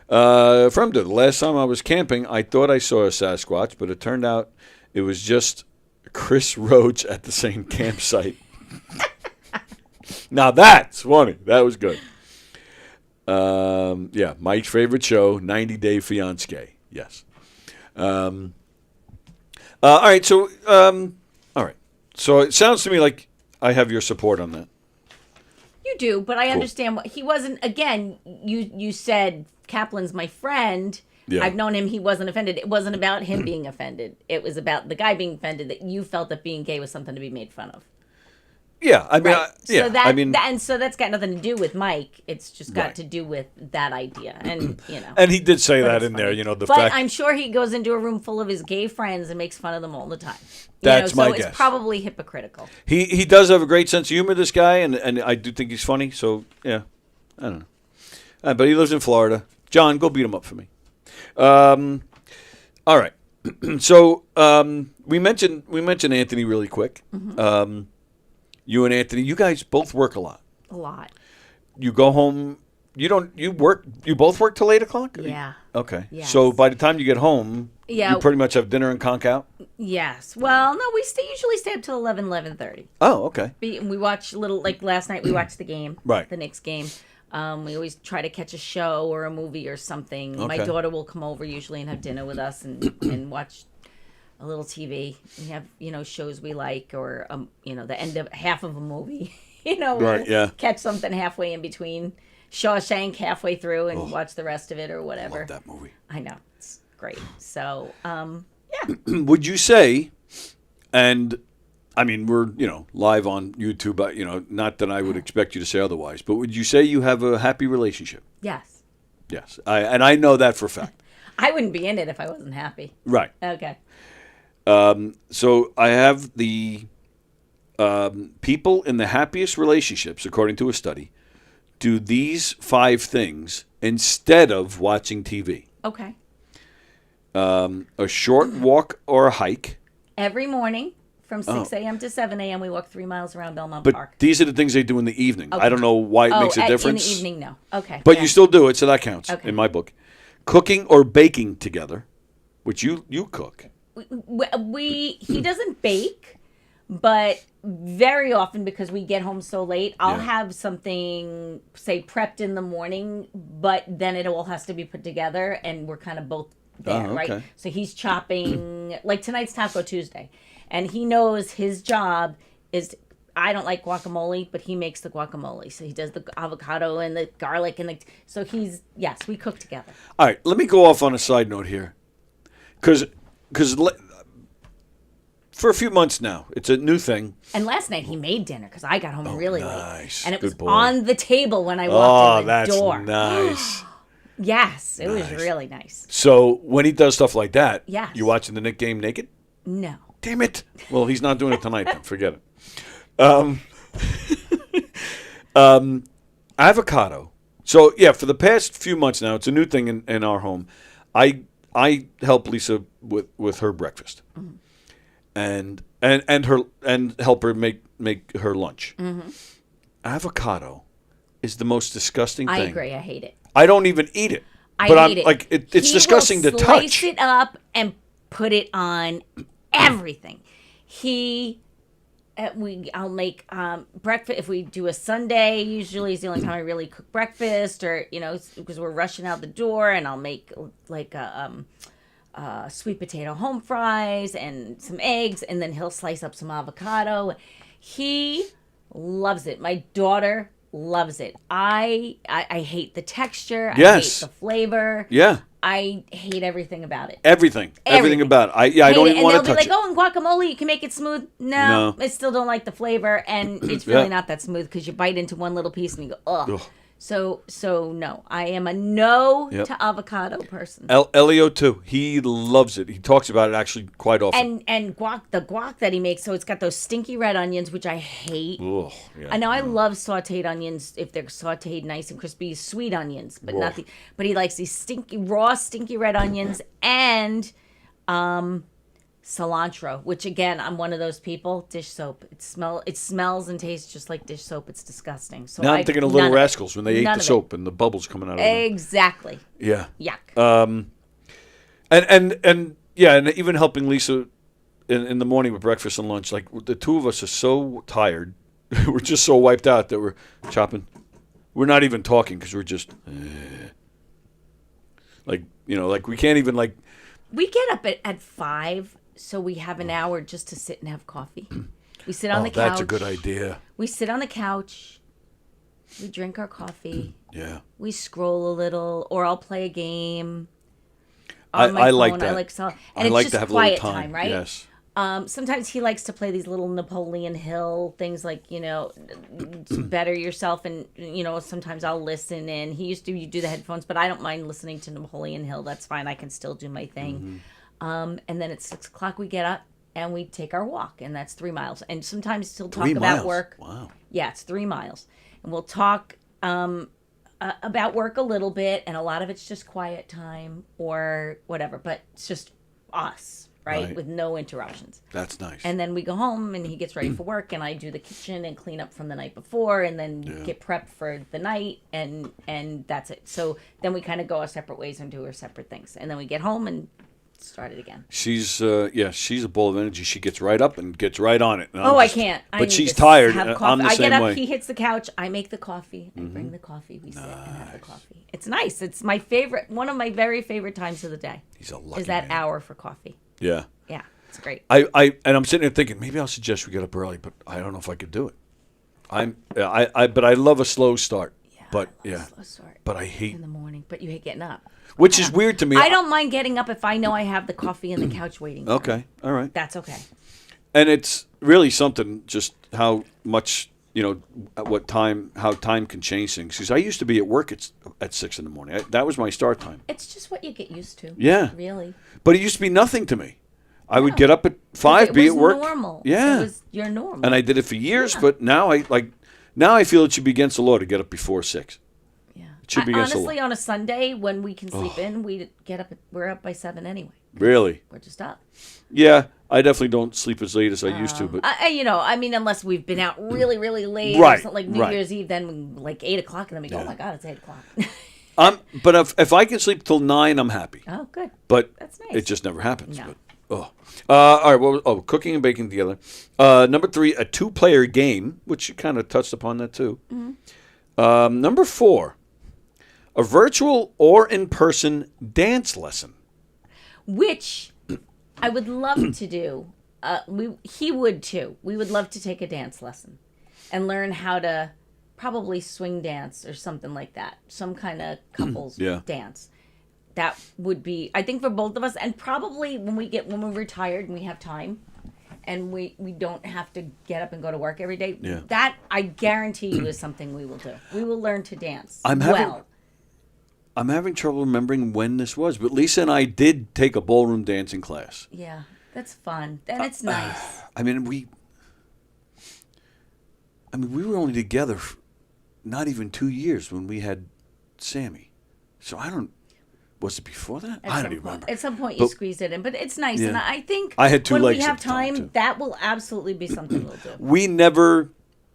The last time I was camping, I thought I saw a Sasquatch, but it turned out it was just Chris Roach at the same campsite. Now that's funny. That was good. Mike's favorite show, 90 Day Fiancé. Yes. All right. So, So it sounds to me like I have your support on that. You do, but I understand what he wasn't. Again, you said Kaplan's my friend. Yeah. I've known him. He wasn't offended. It wasn't about him being offended. It was about the guy being offended, that you felt that being gay was something to be made fun of. Yeah, I mean, right. And so that's got nothing to do with Mike. It's just got to do with that idea, and And he did say that in funny. there, But I'm sure he goes into a room full of his gay friends and makes fun of them all the time. That's my guess. So it's probably hypocritical. He does have a great sense of humor, this guy, and I do think he's funny. So yeah, I don't know. But he lives in Florida. John, go beat him up for me. All right. So we mentioned Anthony really quick. Mm-hmm. You and Anthony, you guys both work a lot. A lot. You go home. You both work till 8 o'clock? Yeah. Okay. Yes. So by the time you get home, you pretty much have dinner and conk out? Yes. Well, no, we usually stay up till 11:30. Oh, okay. We watch like last night we watched the game. Right. The Knicks game. We always try to catch a show or a movie or something. Okay. My daughter will come over usually and have dinner with us and watch a little TV. We have, shows we like, or, the end of half of a movie, Right, yeah. Catch something halfway in between, Shawshank halfway through and watch the rest of it or whatever. Love that movie. I know. It's great. So, yeah. Would you say, and I mean, we're, live on YouTube, not that I would expect you to say otherwise, but would you say you have a happy relationship? Yes. Yes. I know that for a fact. I wouldn't be in it if I wasn't happy. Right. Okay. So I have the people in the happiest relationships, according to a study, do these 5 things instead of watching TV. Okay. A short walk or a hike. Every morning from 6 a.m. to 7 a.m. we walk 3 miles around Belmont But Park. these are the things they do in the evening. Okay. I don't know why it makes a difference. In the evening, no. Okay. But yeah. you still do it, so that counts Okay. in my book. Cooking or baking together, which you cook. He doesn't bake, but very often because we get home so late, I'll have something, say, prepped in the morning, but then it all has to be put together, and we're kind of both there, okay. right? So he's chopping, like tonight's Taco Tuesday, and he knows his job is, I don't like guacamole, but he makes the guacamole. So he does the avocado and the garlic, and yes, we cook together. All right, let me go off on a side note here. Because for a few months now, it's a new thing. And last night he made dinner because I got home really nice. late. And it Good was boy. on the table when I walked in the door. Oh, that's nice. Yes, it was Nice. really nice. So when he does stuff like that, Yes. you watching the Knick game naked? No. Damn it. Well, he's not doing it tonight then. Forget it. Avocado. So, yeah, for the past few months now, it's a new thing in our home. I help Lisa with her breakfast. Mm-hmm. And help her make her lunch. Mm-hmm. Avocado is the most disgusting thing. I agree. I hate it. I don't even eat it. I but hate I'm it. like it's He disgusting will to slice touch. it up and put it on everything. I'll make breakfast if we do a Sunday. Usually, is the only time I really cook breakfast, or because we're rushing out the door, and I'll make like a sweet potato home fries and some eggs, and then he'll slice up some avocado. He loves it. My daughter loves it. I hate the texture. I Yes. hate the flavor. Yeah. I hate everything about it. Everything about it. I Hate don't it. even want to And they'll touch be like, "Oh, and guacamole, you can make it smooth." No, I still don't like the flavor, and it's really Yeah. not that smooth because you bite into one little piece and you go, "Ugh." Ugh. So no, I am a no Yep. to avocado person. Elio too. He loves it. He talks about it actually quite often. And the guac that he makes, so it's got those stinky red onions, which I hate. Ugh, yeah. I know I love sautéed onions if they're sautéed nice and crispy, sweet onions, but not but he likes these stinky red onions and cilantro, which again, I'm one of those people. Dish soap. It smells and tastes just like dish soap. It's disgusting. So Now I'm thinking of Little none Rascals when they ate None the of it. soap and the bubbles coming out of them. Exactly. Yeah. Yuck. And even helping Lisa in the morning with breakfast and lunch. Like the two of us are so tired, we're just so wiped out that we're chopping. We're not even talking because we're just like we can't even like. We get up at 5, so we have an hour just to sit and have coffee. We sit on the couch. That's a good idea. We sit on the couch. We drink our coffee. Yeah. We scroll a little, or I'll play a game. I On my like phone. that. I like and I it's like just to have a little quiet time, right? yes. Sometimes he likes to play these little Napoleon Hill things, like to better yourself, and sometimes I'll listen. And he used to do the headphones, but I don't mind listening to Napoleon Hill. That's fine. I can still do my thing. And then at 6:00 we get up and we take our walk, and that's 3 miles. And sometimes he'll talk 3 about miles? work. Wow. Yeah, it's 3 miles, and we'll talk about work a little bit, and a lot of it's just quiet time or whatever. But it's just us, right? With no interruptions. That's nice. And then we go home, and he gets ready for work, and I do the kitchen and clean up from the night before, and then get prepped for the night, and that's it. So then we kind of go our separate ways and do our separate things, and then we get home and start it again. She's she's a ball of energy. She gets right up and gets right on it. I can't. But she's tired. Have I'm coffee. the I same get up, way. he hits the couch, I make the coffee, I bring the coffee, we sit and have the coffee. It's nice. It's my favorite, one of my very favorite times of the day. He's a lucky is that man. hour for coffee. Yeah. Yeah, it's great. I'm sitting there thinking maybe I'll suggest we get up early, but I don't know if I could do it. But I love a slow start. But Slow start but I hate in the morning, but you hate getting up. which is weird to me. I don't mind getting up if I know I have the coffee and the couch waiting. For me. Okay, all right. That's okay. And it's really something. Just how much how time can change things. Because I used to be at work at 6 in the morning. That was my start time. It's just what you get used to. Yeah, really. But it used to be nothing to me. I would get up at 5, be at work. Normal. Yeah, it was your normal. And I did it for years. But now I feel it should be against the law to get up before 6. Yeah, it should be against the law. Honestly, on a Sunday when we can sleep in, we're up by 7 anyway. Really? We're just up. Yeah, I definitely don't sleep as late as I used to. But unless we've been out really, really late, right, or something like New Year's Eve, then like 8 o'clock, and then we go, oh my God, it's 8 o'clock. But if I can sleep till 9, I'm happy. Oh, good. But that's nice. It just never happens. No. But all right. Cooking and baking together. Number 3, a 2-player game, which you kind of touched upon that too. Mm-hmm. Number 4, a virtual or in-person dance lesson. Which I would love to do. He would too. We would love to take a dance lesson and learn how to probably swing dance or something like that. Some kind of couples dance. That would be, I think, for both of us, and probably when we're retired and we have time and we don't have to get up and go to work every day. Yeah. That, I guarantee you, is something we will do. We will learn to dance. I'm having trouble remembering when this was, but Lisa and I did take a ballroom dancing class. Yeah, that's fun. And it's nice. We were only together not even 2 years when we had Sammy. So was it before that? I don't even remember. At some point you squeezed it in, but it's nice. Yeah. And I think I had 2 when legs we have at the time, time, too. that will absolutely be something we'll do. We never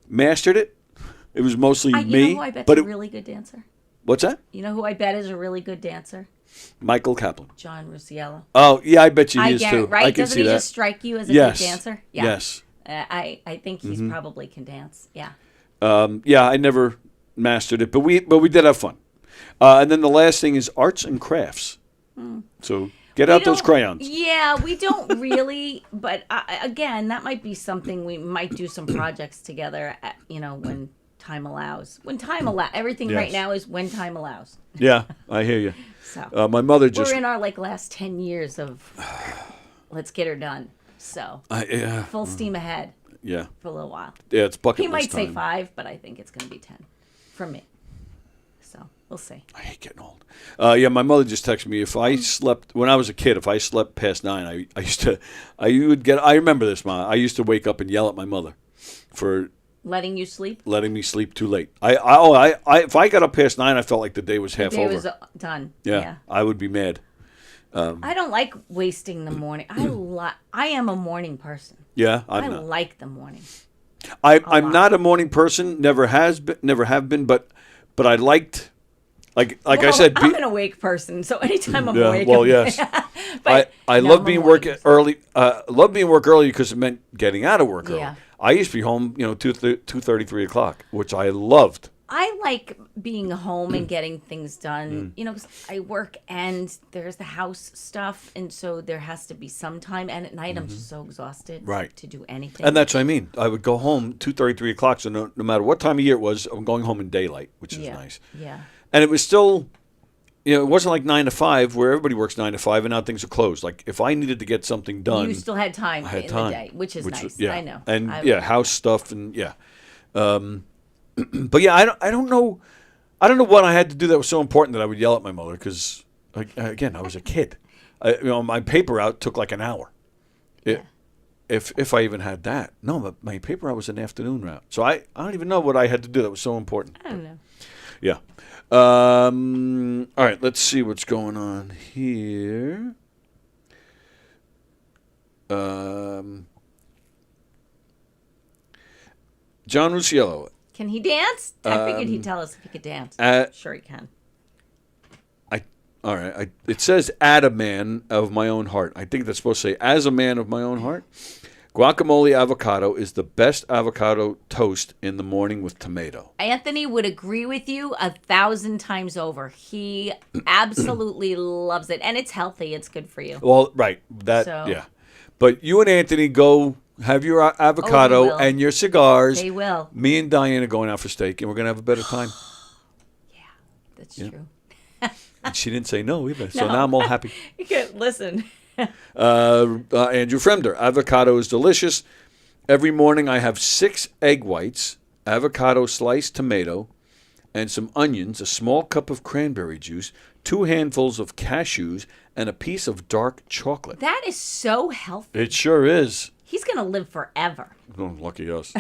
mastered it. It was mostly You me. know who I bet but is a really good dancer? What's that? You know who I bet is a really good dancer? Michael Kaplan. John Rusiello. Oh, yeah, I bet you he is too. Right? I can Doesn't see he that. just strike you as a good dancer? Yeah. Yes. I think he's probably can dance. Yeah. I never mastered it, but we did have fun. And then the last thing is arts and crafts. So get out those crayons. Yeah, we don't really, but again, that might be something we might do some projects together. When time allows. When time allows, everything right now is when time allows. Yeah, I hear you. So my mother just. We're in our last 10 years of let's get her done. So full steam ahead. Yeah. For a little while. Yeah, it's bucket list. He might time. say 5, but I think it's going to be 10 for me. So we'll see. I hate getting old. My mother just texted me if I slept when I was a kid. If I slept past 9, I remember this, Ma. I used to wake up and yell at my mother for letting you sleep. Letting me sleep too late. If I got up past 9, I felt like the day was half over. The day was done. Yeah, I would be mad. I don't like wasting the morning. I am a morning person. Yeah, I like the morning. I'm not a morning person. Never have been. But I liked. I said, I'm an awake person, so anytime I'm awake. Well, yes. I love being work early. Love being work early because it meant getting out of work early. Yeah. I used to be home, 2:30, 3 o'clock, which I loved. I like being home and getting things done, because I work and there's the house stuff, and so there has to be some time. And at night, I'm just so exhausted to do anything. And that's what I mean. I would go home 2:30, 3 o'clock, so no matter what time of year it was, I'm going home in daylight, which is nice. Yeah. And it was still, it wasn't like 9 to 5 where everybody works 9 to 5 and now things are closed. Like if I needed to get something done, you still had time in the day, which is nice. Yeah. I know. And house stuff and but yeah, I don't know what I had to do that was so important that I would yell at my mother because again I was a kid. My paper out took like an hour. If I even had that. No, but my paper out was an afternoon route. So I don't even know what I had to do that was so important. I don't know. Yeah. All right, let's see what's going on here. John Rusiello. Can he dance? I figured he'd tell us if he could dance. Sure he can. All right. It says, "At a man of my own heart." I think that's supposed to say, "As a man of my own heart." Guacamole avocado is the best avocado toast in the morning with tomato. Anthony would agree with you 1,000 times over. He absolutely loves it. And it's healthy. It's good for you. Well, right. Yeah. But you and Anthony go have your avocado and your cigars. They will. Me and Diane are going out for steak, and we're going to have a better time. Yeah, that's true. And she didn't say no either, so now I'm all happy. Listen. Andrew Fremder, avocado is delicious. Every morning I have 6 egg whites, avocado sliced tomato, and some onions, a small cup of cranberry juice, 2 handfuls of cashews, and a piece of dark chocolate. That is so healthy. It sure is. He's going to live forever. Oh, lucky us.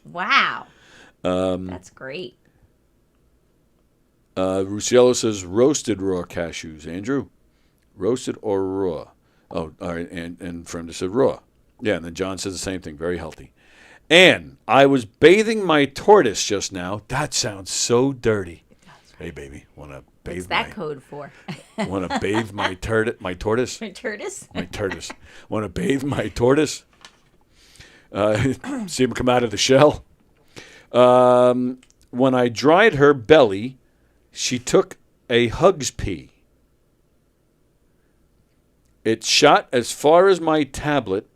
Wow. That's great. Rusiello says roasted raw cashews. Andrew, roasted or raw? Oh, all right. And Fremda said raw. Yeah, and then John says the same thing. Very healthy. And I was bathing my tortoise just now. That sounds so dirty. Hey, baby, want to bathe What's that code for? Want to bathe my tortoise? My tortoise? My tortoise. Want to bathe my tortoise? See him come out of the shell. When I dried her belly, she took a Hugs pee. It shot as far as my tablet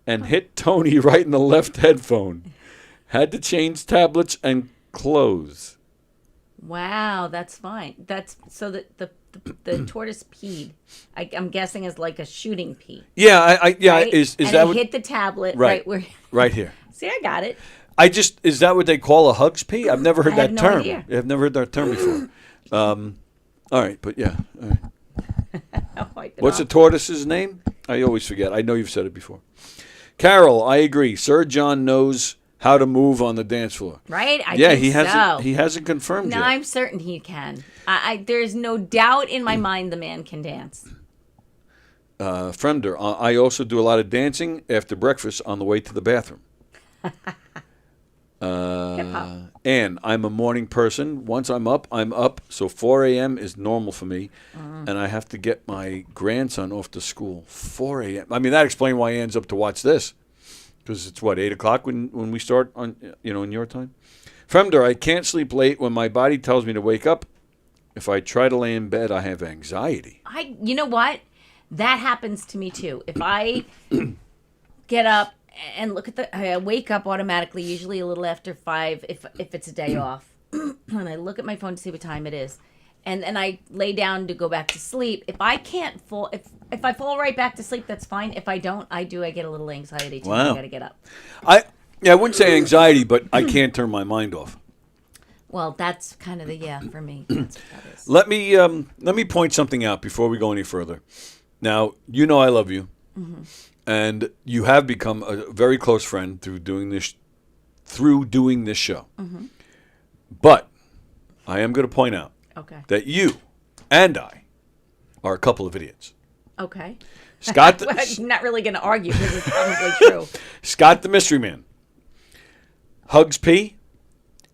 and hit Tony right in the left headphone. Had to change tablets and clothes. Wow, that's fine. That's so that the tortoise peed. I'm guessing is like a shooting pee. Yeah, Right? Is and that it what? hit the tablet Right. right where. Right here. See, I got it. Is that what they call a Hugs pee? I've never heard I that have no term. idea. I've never heard that term before. All right, but yeah. All right. I'll wipe it What's the off. tortoise's name? I always forget. I know you've said it before. Carol, I agree. Sir John knows how to move on the dance floor. Right? I Yeah, think he hasn't. so. He hasn't confirmed No, yet. I'm certain he can. There's no doubt in my mind the man can dance. Fremder, I also do a lot of dancing after breakfast on the way to the bathroom. Hip-hop. And I'm a morning person. Once I'm up, I'm up. So 4 a.m. is normal for me. And I have to get my grandson off to school. 4 a.m. I mean, that explains why Anne's up to watch this. Because it's, 8 o'clock when we start on, in your time? Fremder, I can't sleep late when my body tells me to wake up. If I try to lay in bed, I have anxiety. You know what? That happens to me too. If I get up and look at I wake up automatically, usually a little after 5, if it's a day off, and I look at my phone to see what time it is, and I lay down to go back to sleep. If I can't fall, if I fall right back to sleep, that's fine. If I don't, I get a little anxiety too. Wow. I gotta get up. I wouldn't say anxiety, but I can't turn my mind off. Well, that's kind of for me. That's what that is. Let me point something out before we go any further. Now, I love you, and you have become a very close friend through doing this show. But I am going to point out Okay. that you and I are a couple of idiots. Okay. Scott, I'm not really going to argue because it's probably true. Scott the mystery man. Hugs pee,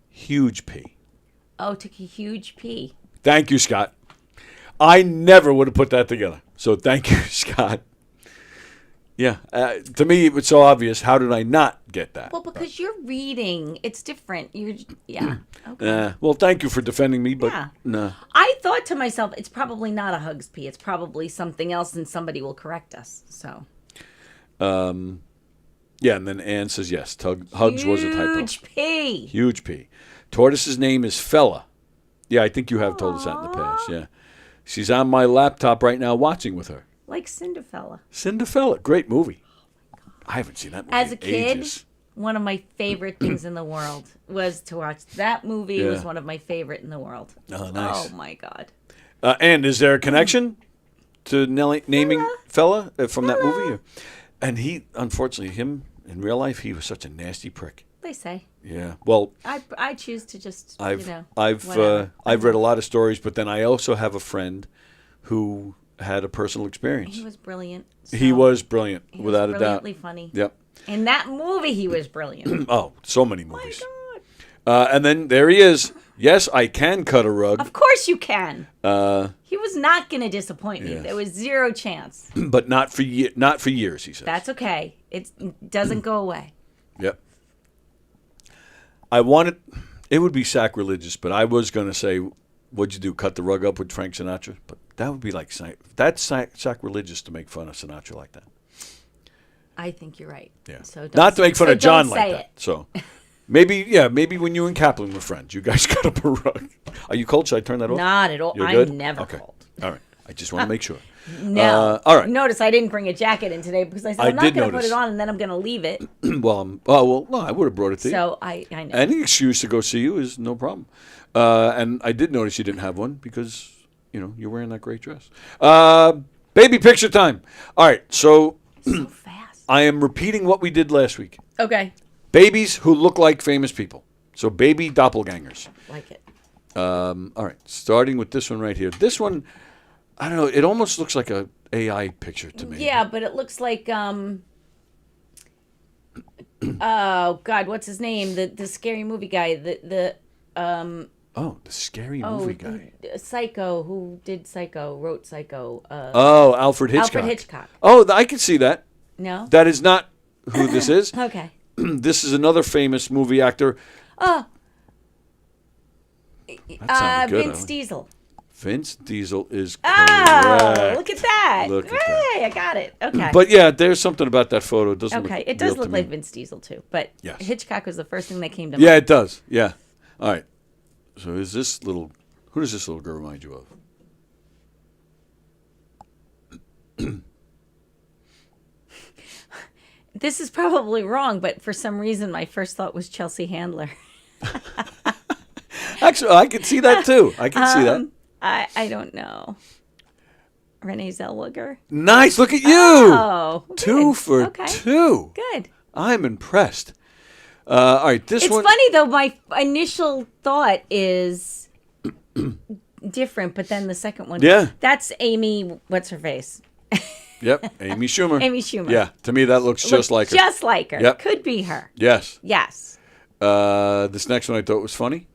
huge pee. Oh, took a huge pee. Thank you, Scott. I never would have put that together. So thank you, Scott. Yeah, to me it was so obvious. How did I not get that? Well, because you're reading, it's different. Okay. Well, thank you for defending me, but Yeah. no. I thought to myself, it's probably not a Hugs pee. It's probably something else, and somebody will correct us. So. Yeah, and then Anne says yes. Hugs was a typo. Huge pee. Huge P. Tortoise's name is Fella. Yeah, I think you have told us that in the past. Yeah, she's on my laptop right now watching with her. Like Cinderfella. Cinderfella, great movie. I haven't seen that movie As a in kid, ages. one of my favorite things in the world was to watch that movie. It was Yeah. one of my favorite in the world. Oh, nice. Oh my God. And is there a connection to naming Fella from that movie? And he, unfortunately, in real life, he was such a nasty prick. They say. Yeah. Well, I choose to just I've whatever. read a lot of stories, but then I also have a friend who had a personal experience. He was brilliant. He so- was brilliant, He was without a doubt. brilliantly funny. Yep. In that movie, he was brilliant. Oh, so many movies. My God. And then there he is. Yes, I can cut a rug, Of course you can. uh, He was not going to disappoint me. Yes. There was zero chance. but not for years. He says. That's okay. It doesn't go away. Yep. It would be sacrilegious, but I was going to say, what'd you do, cut the rug up with Frank Sinatra? But that would be sacrilegious to make fun of Sinatra like that. I think you're right. Yeah. So don't, Not to make fun so of John don't like say that. it. So maybe when you and Kaplan were friends, you guys cut up a rug. Are you cold? Should I turn that off? Not at all. You're I'm good? never Okay. cold. All right. I just want to make sure. No. All right. Notice I didn't bring a jacket in today because I said I I'm not did going to put notice. it on and then I'm going to leave it. Well, no, I would have brought it to you. So I know. Any excuse to go see you is no problem. And I did notice you didn't have one because, you're wearing that great dress. Baby picture time. All right, so So fast. I am repeating what we did last week. Okay. Babies who look like famous people. So baby doppelgangers. Like it. All right, starting with this one right here. This one, I don't know, it almost looks like a AI picture to me. Yeah, but it looks like oh God, what's his name? The scary movie guy. Oh, the scary movie guy. Psycho, who did Psycho, wrote Psycho. Alfred Hitchcock. Alfred Hitchcock. Oh, I can see that. No? That is not who this is. Okay. This is another famous movie actor. Oh. That sounded good. Vince Diesel. Vince Diesel is Oh, correct. look at that. Look at Hey, that. I got it. Okay. But yeah, there's something about that photo. It doesn't Okay, look it does real to look me. like Vince Diesel too, but Yes. Hitchcock was the first thing that came to mind. Yeah, it does. Yeah. All right. So who does this little girl remind you of? This is probably wrong, but for some reason my first thought was Chelsea Handler. Actually, I can see that too. I can see that. I don't know. Renee Zellweger. Nice. Look at you. Oh, good. 2 for Okay. 2. Good. I'm impressed. All right, this It's one. funny though. My initial thought is different, but then the second one. Yeah. That's Amy. What's her face? Yep, Amy Schumer. Amy Schumer. Yeah, to me that looks just like her. Just like her. Yep. Could be her. Yes. Yes. This next one I thought was funny.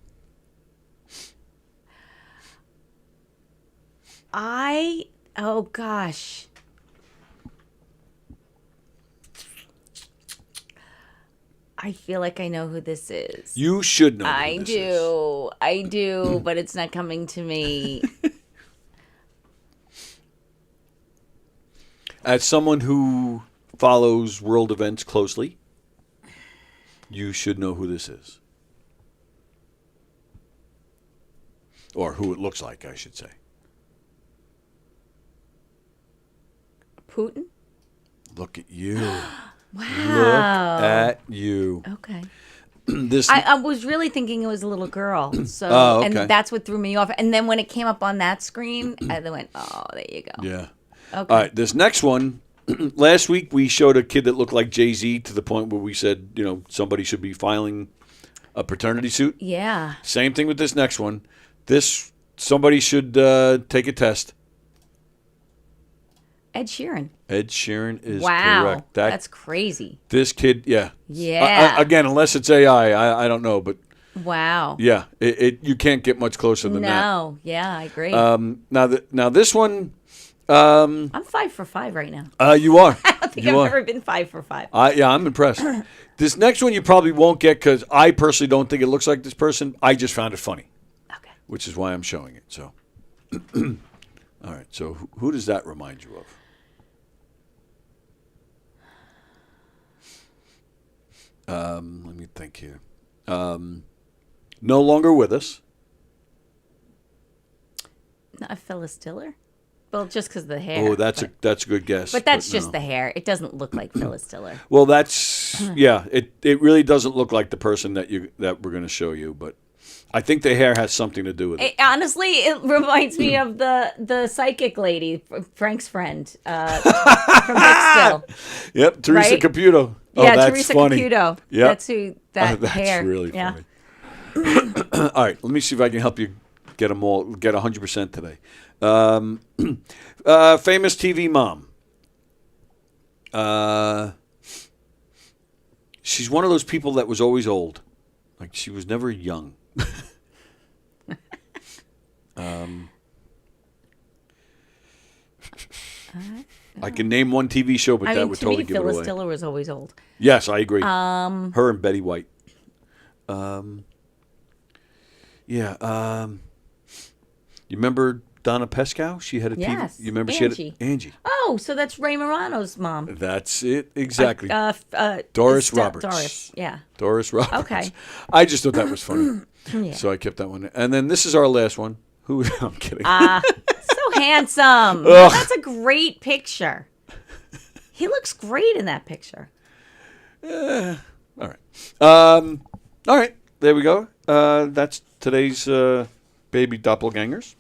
Oh gosh. I feel like I know who this is. You should know. Who I this do. Is. I do, but it's not coming to me. As someone who follows world events closely, you should know who this is. Or who it looks like, I should say. Putin? Look at you. Wow. Look at you. Okay. This I was really thinking it was a little girl. So Oh, okay. and that's what threw me off. And then when it came up on that screen, I went, "Oh, there you go." Yeah. Okay. All right, this next one. Last week we showed a kid that looked like Jay-Z to the point where we said, somebody should be filing a paternity suit. Yeah. Same thing with this next one. Somebody should take a test. Ed Sheeran. Ed Sheeran is Wow. correct. That's crazy. This kid, yeah. Yeah. Again, unless it's AI, I don't know, but Wow. yeah, you can't get much closer than that. No. Yeah, I agree. Now this one, I'm 5 for 5 right now. you are. I don't think You I've are. ever been 5 for 5. Yeah, I'm impressed. This next one you probably won't get because I personally don't think it looks like this person. I just found it funny, Okay. which is why I'm showing it. So, all right. So who does that remind you of? Let me think here. No longer with us. Not Phyllis Diller? Well, just because of the hair. Oh, that's a good guess. But that's no. just the hair. It doesn't look like Phyllis Diller. Well, that's yeah. It really doesn't look like the person that we're going to show you, but I think the hair has something to do with it. Honestly, it reminds me of the psychic lady, Frank's friend from Hicksville. Yep, Teresa Right? Caputo. Oh, Yeah, that's Teresa funny. Caputo. Yep. That's who that That's hair. really yeah. funny. All right, let me see if I can help you get 100% today. Famous TV mom. She's one of those people that was always old. Like she was never young. I can name one TV show, but I that mean, would to totally me, give it Phyllis away. Diller was always old. Yes, I agree. Her and Betty White. You remember Donna Pescow? She had a Yes, TV. You remember Angie. she had Angie. Oh, so that's Ray Morano's mom. That's it exactly. Doris Roberts. Doris, yeah. Doris Roberts. Okay. I just thought that was funny, Yeah. so I kept that one. And then this is our last one. Who? I'm kidding. So handsome. Well, that's a great picture. He looks great in that picture. All right. All right. There we go. That's today's baby doppelgangers.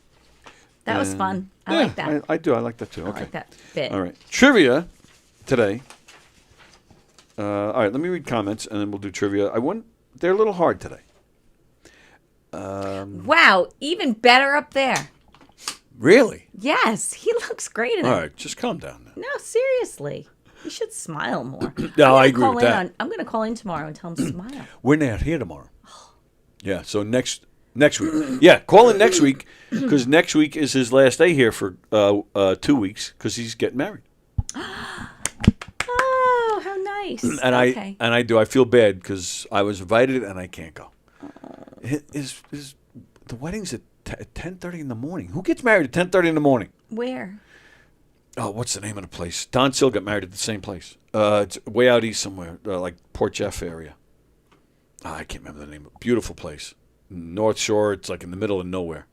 That was fun. I like that. I do. I like that too. I Okay. like that bit. All right. Trivia today. All right. Let me read comments and then we'll do trivia. They're a little hard today. Wow, even better up there. Really? Yes, he looks great in All it. right. Just calm down now. No, seriously. You should smile more. No, I agree with that. I'm going to call in tomorrow and tell him to smile. We're not here tomorrow. Yeah. So next week. Yeah. Call in next week because next week is his last day here for 2 weeks because he's getting married. Oh, how nice. And okay. I feel bad because I was invited and I can't go. The wedding's at 10:30 in the morning. Who gets married at 10:30 in the morning? Where? Oh, what's the name of the place? Don Sill got married at the same place. It's way out east somewhere, like Port Jeff area. I can't remember the name. Beautiful place. North Shore. It's like in the middle of nowhere.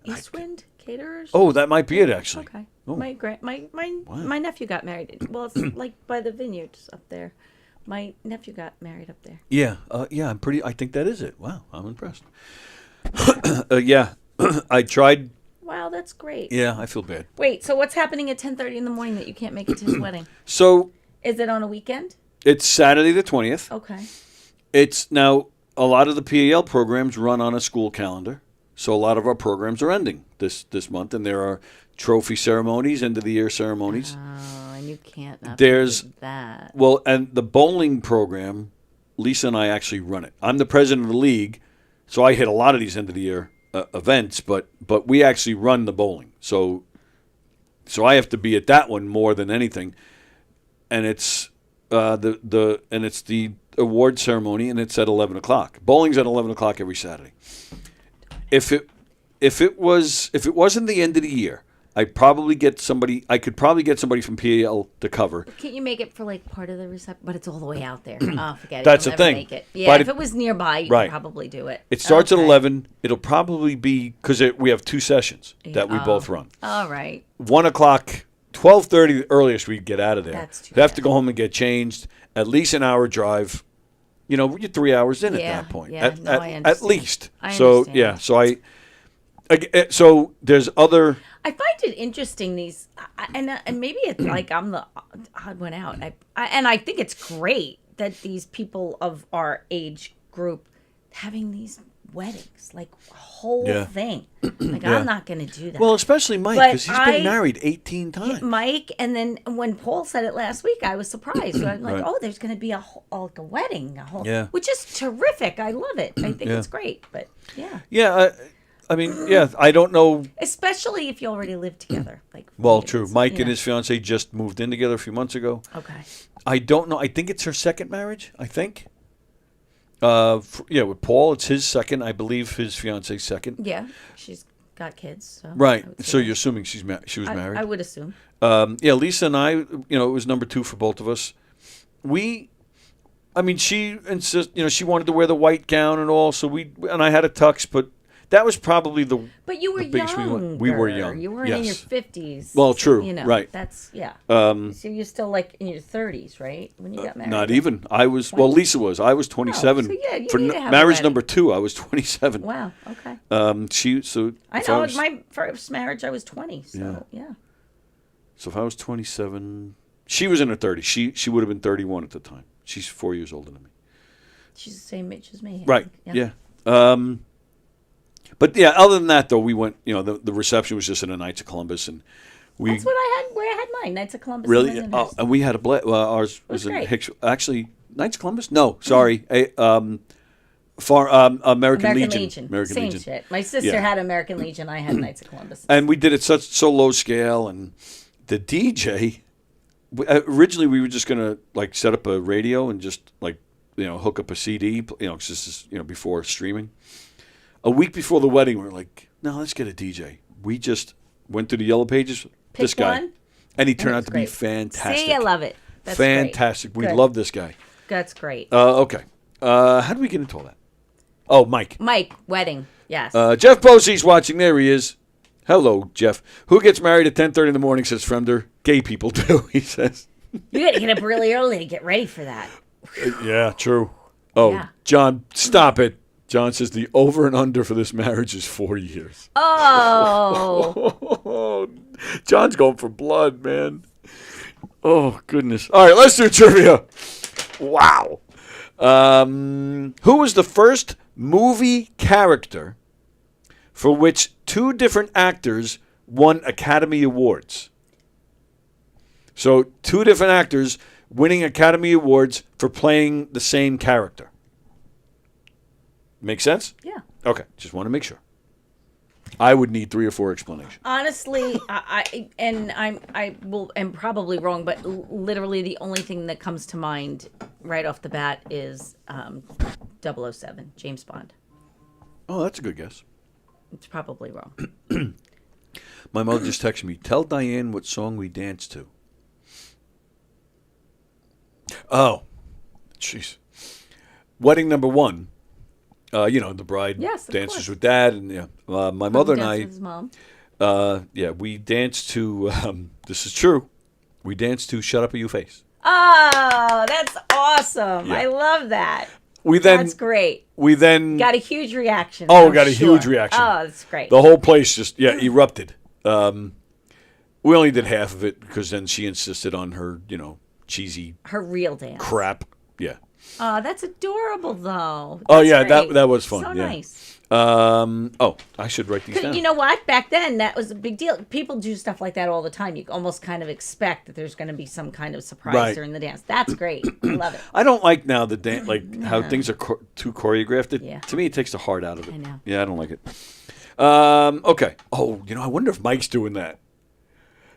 Eastwind Caterers? Oh, that might be it actually. Okay. Oh. My nephew got married. Well, it's like by the vineyards up there. My nephew got married up there. Yeah. Yeah. I think that is it. Wow. I'm impressed. Yeah. I tried. Wow, that's great. Yeah, I feel bad. Wait, so what's happening at 10:30 in the morning that you can't make it to his wedding? So Is it on a weekend? it's Saturday the 20th. Okay. It's now a lot of the PAL programs run on a school calendar, so a lot of our programs are ending this month, and there are trophy ceremonies, end of the year ceremonies. Oh, and you can't not There's do that. Well, and the bowling program, Lisa and I actually run it. I'm the president of the league, so I hit a lot of these end of the year events, but we actually run the bowling. So I have to be at that one more than anything, and it's the award ceremony, and it's at 11:00. Bowling's at 11:00 every Saturday. If it wasn't the end of the year, I could probably get somebody from PAL to cover. Can't you make it for like part of the reception? But it's all the way out there. Oh, forget it. That's You'll the never thing. Make it. Yeah, But if it was nearby, you right. could probably do it. It starts at Okay. 11. It'll probably be because we have 2 sessions that we both run. All right. 1:00, 12:30, the earliest we'd get out of there. That's too You have bad. to go home and get changed. At least an hour drive. You know, you're 3 hours in at Yeah, that point. yeah, At I at understand. least. I So understand. yeah. So there's other. I find it interesting and maybe it's like I'm the odd one out. I think it's great that these people of our age group having these weddings, like a whole Yeah. thing. Like Yeah. I'm not going to do that. Well, especially Mike, But because he's been married 18 times. Mike, and then when Paul said it last week, I was surprised. I'm like, Right. oh, there's going to be a wedding, Yeah. which is terrific. I love it. I think Yeah. it's great. But yeah, Yeah. I mean, yeah. I don't know. especially if you already live together. Like, Well, years, true. Mike you and know. his fiance just moved in together a few months ago. Okay. I don't know. I think it's her second marriage. I think. With Paul, it's his second. I believe his fiance's second. Yeah, she's got kids. So Right. I would say So that. you're assuming she was married. I would assume. Yeah, Lisa and I. It was number 2 for both of us. She she wanted to wear the white gown and all. So and I had a tux, but that was probably the. But you were the biggest young. we were young. You weren't in your Yes. 50s. Well, true, You know, right. That's yeah. Um, So you're still like in your 30s, right? When you got married. Not even. I was. Well, Lisa was. I was 27. so yeah, you for need to have a marriage wedding. number 2, I was 27. Wow. Okay. So. I if know. was- My first marriage, I was 20. So yeah. So if I was 27, she was in her 30s. She would have been 31 at the time. She's 4 years older than me. She's the same age as me. I Right. think. Yeah. But yeah, other than that, though, we went. The reception was just in the Knights of Columbus, and we That's what I had. Where I had mine, Knights of Columbus. really. and Lyndhurst. And we had a ours was was in great. Hicks. Actually, Knights of Columbus. No, sorry. American Legion. American Same Legion. shit. My sister Yeah. had American Legion. I had Knights of Columbus. And we did it so low scale, and the DJ. Originally, we were just gonna like set up a radio and just hook up a CD. 'Cause this is before streaming. A week before the wedding, we were like, no, let's get a DJ. We just went through the yellow pages. This Picked guy, one, and he turned it out was to be great. fantastic. See, I love it. That's fantastic. Great. We Good. love this guy. That's great. Okay. How do we get into all that? Oh, Mike. Mike, wedding. Yes. Jeff Posey's watching. There he is. Hello, Jeff. Who gets married at 10:30 in the morning, says Fremder. Gay people do, he says. You got to get up really early to get ready for that. Yeah, true. Oh, Yeah. John, stop it. John says the over and under for this marriage is 4 years. Oh. John's going for blood, man. Oh, goodness. All right, let's do trivia. Wow. Who was the first movie character for which 2 different actors won Academy Awards? So 2 different actors winning Academy Awards for playing the same character. Make sense? Yeah. Okay, just want to make sure. I would need 3 or 4 explanations. Honestly, I am probably wrong, but literally the only thing that comes to mind right off the bat is 007, James Bond. Oh, that's a good guess. It's probably wrong. My mother just texted me, tell Diane what song we danced to. Oh, jeez. Wedding number 1. The bride Yes, of dances course. with dad, and my mother and Danced I, with his mom. we danced to. This is true. We danced to "Shut Up, You Face." Oh, that's awesome! Yeah. I love that. That's great. We then Got a huge reaction. Oh, I'm got a sure. huge reaction. Oh, that's great. the whole place just erupted. We only did half of it because then she insisted on her cheesy Her real dance. crap. Yeah. Oh, that's adorable, though. Oh, That's yeah, great. that was fun. So yeah. nice. I should write these 'Cause down. you know what? Back then, that was a big deal. People do stuff like that all the time. You almost kind of expect that there's going to be some kind of surprise Right. during the dance. That's great. I love it. I don't like now the how things are too choreographed. Yeah. To me, it takes the heart out of it. I know. Yeah, I don't like it. Okay. Oh, I wonder if Mike's doing that.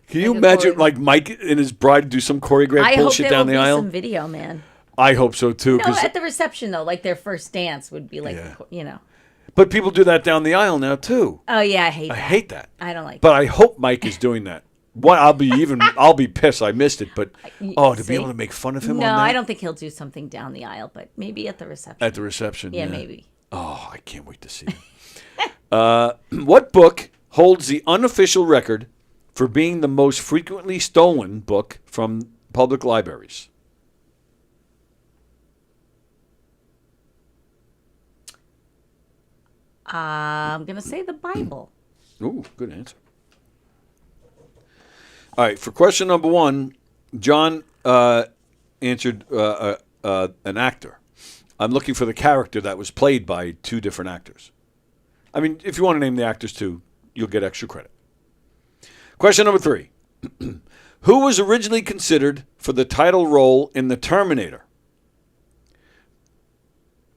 Can you Like a imagine, choreo- like Mike and his bride do some choreographed I hope bullshit there down will the be aisle? some video, man. I hope so too. No, at the reception though, like their first dance would be like, Yeah. But people do that down the aisle now too. Oh yeah, I hate I that. hate that. I don't like. But I hope Mike is doing that. What I'll be pissed I missed it. But to be See? able to make fun of him No, on that I don't think he'll do something down the aisle, but maybe at the reception. at the reception. yeah, maybe. Oh, I can't wait to see it. What book holds the unofficial record for being the most frequently stolen book from public libraries? I'm gonna say the Bible. Ooh, good answer. All right, for question number 1, John answered an actor. I'm looking for the character that was played by 2 different actors. I mean, if you want to name the actors too, you'll get extra credit. Question number 3. Who was originally considered for the title role in The Terminator?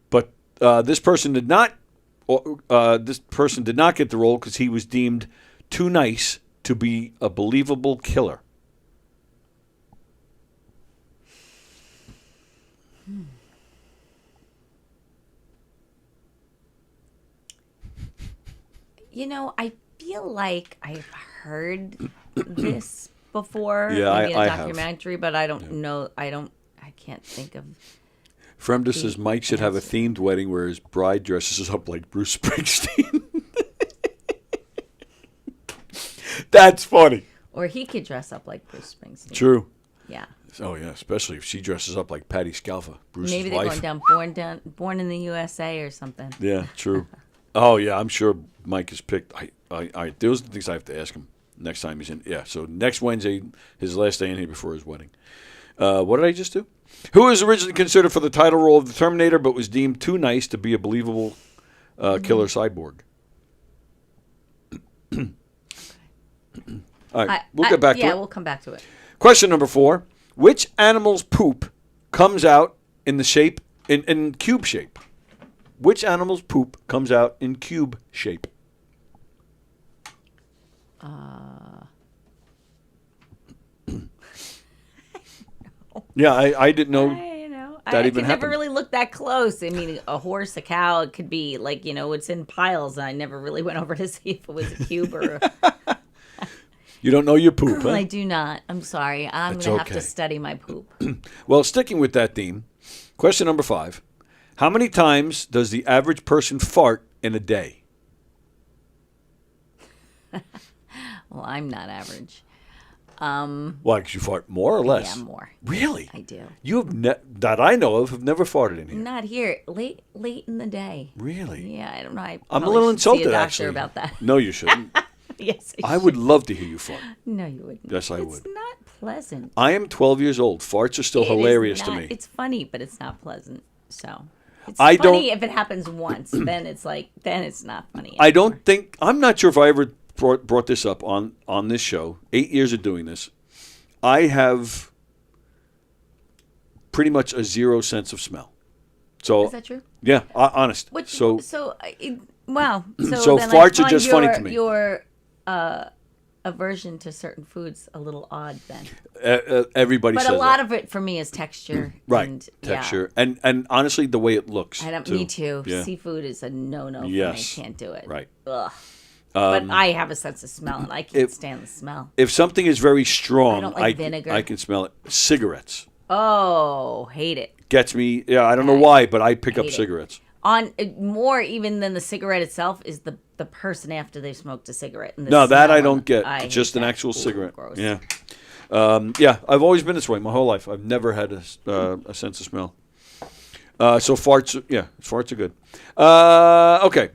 But this person did not. This person did not get the role because he was deemed too nice to be a believable killer. I feel like I've heard this before. Yeah, maybe in a I have. documentary, but I don't know. I can't think of. Fremda says Mike should have a themed wedding where his bride dresses up like Bruce Springsteen. That's funny. Or he could dress up like Bruce Springsteen. True. Yeah. Oh yeah, especially if she dresses up like Patty Scalfa, Bruce's Maybe they're wife. going born in the USA or something. Yeah, true. Oh yeah, I'm sure Mike is picked. Those are the things I have to ask him next time he's in. Yeah, so next Wednesday, his last day in here before his wedding. What did I just do? Who was originally considered for the title role of the Terminator, but was deemed too nice to be a believable killer cyborg? All right, we'll get back to it. Yeah, we'll come back to it. Question number 4. Which animal's poop comes out in the shape, in cube shape? Which animal's poop comes out in cube shape? Yeah, I didn't know. I even could never happened. really look that close. I mean, a horse, a cow, it could be like, it's in piles. I never really went over to see if it was a cube or You don't know your poop, huh? I do not. I'm sorry. I'm That's going to have okay. to study my poop. Well, sticking with that theme, question number 5. How many times does the average person fart in a day? Well, I'm not average. Why? Because you fart more or less? Yeah, more. Really? I do. You have that I know of have never farted in here. Not here. Late in the day. Really? Yeah, I don't know. I'm a probably little should see insulted, a doctor actually. about that. No, you shouldn't. Yes, I would love to hear you fart. No, you wouldn't. Yes, I it's would. It's not pleasant. I am 12 years old. Farts are still It is hilarious to not- me. It's funny, but it's not pleasant. So it's I funny don't- if it happens once. Then it's not funny. I don't think I'm not sure if I ever brought this up on this show. 8 years of doing this, I have pretty much a zero sense of smell. So Is that true? yeah, honest. Wow. So So then I farts are just find funny to me. Your aversion to certain foods a little odd then. Everybody But says a lot that. of it for me is texture. Right, And, texture, and honestly, the way it looks. Yeah. Me too. Yeah. Seafood is a no-no for Yes. me. Can't do it. Right. Ugh. But I have a sense of smell, and I can't stand the smell. If something is very strong, I don't like vinegar. I can smell it. Cigarettes Oh, hate it. gets me. Yeah, I don't know why, but I pick up hate it. cigarettes. On more even than the cigarette itself is the person after they've smoked a cigarette. And the No, that smell I of don't it. get. I hate Just an that. actual Ooh, cigarette. gross. Yeah. Yeah, I've always been this way my whole life. I've never had a sense of smell. So farts are good. Okay.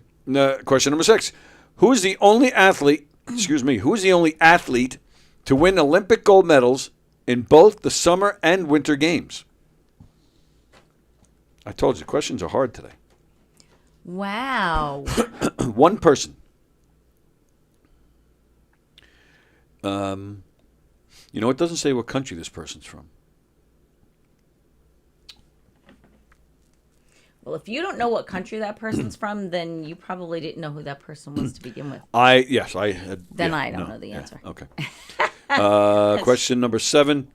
Question number 6. Who is the only athlete, who is the only athlete to win Olympic gold medals in both the summer and winter games? I told you, questions are hard today. Wow. One person. It doesn't say what country this person's from. Well, if you don't know what country that person's from, then you probably didn't know who that person was to begin with. I had. Then yeah, I don't no, know the yeah, answer. Okay. Question number 7.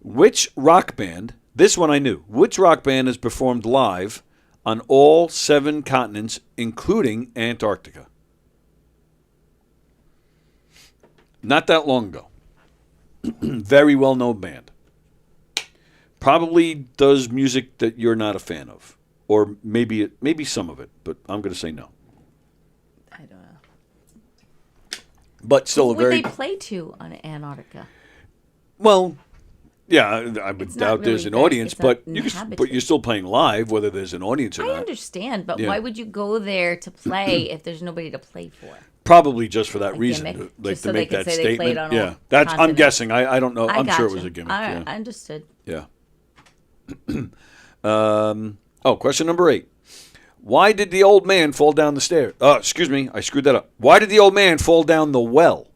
Which rock band, this one I knew, which rock band has performed live on all 7 continents, including Antarctica? Not that long ago. Very well-known band. Probably does music that you're not a fan of. Or maybe some of it, but I'm going to say no. I don't know. But still Who a would very they play to on Antarctica? well. Yeah, I would It's not doubt there's really an very- audience, it's but not but inhabited. you're still playing live, whether there's an audience or I not. understand, but Yeah. why would you go there to play if there's nobody to play for? Probably just for that A reason, gimmick, like just to so they make could that say they played statement. on all Yeah, that's. I'm continents. guessing. I don't know. I'm sure it was a gotcha. gimmick. I Yeah. understood. Yeah. Question number 8. Why did the old man fall down the stairs? Excuse me, I screwed that up. Why did the old man fall down the well?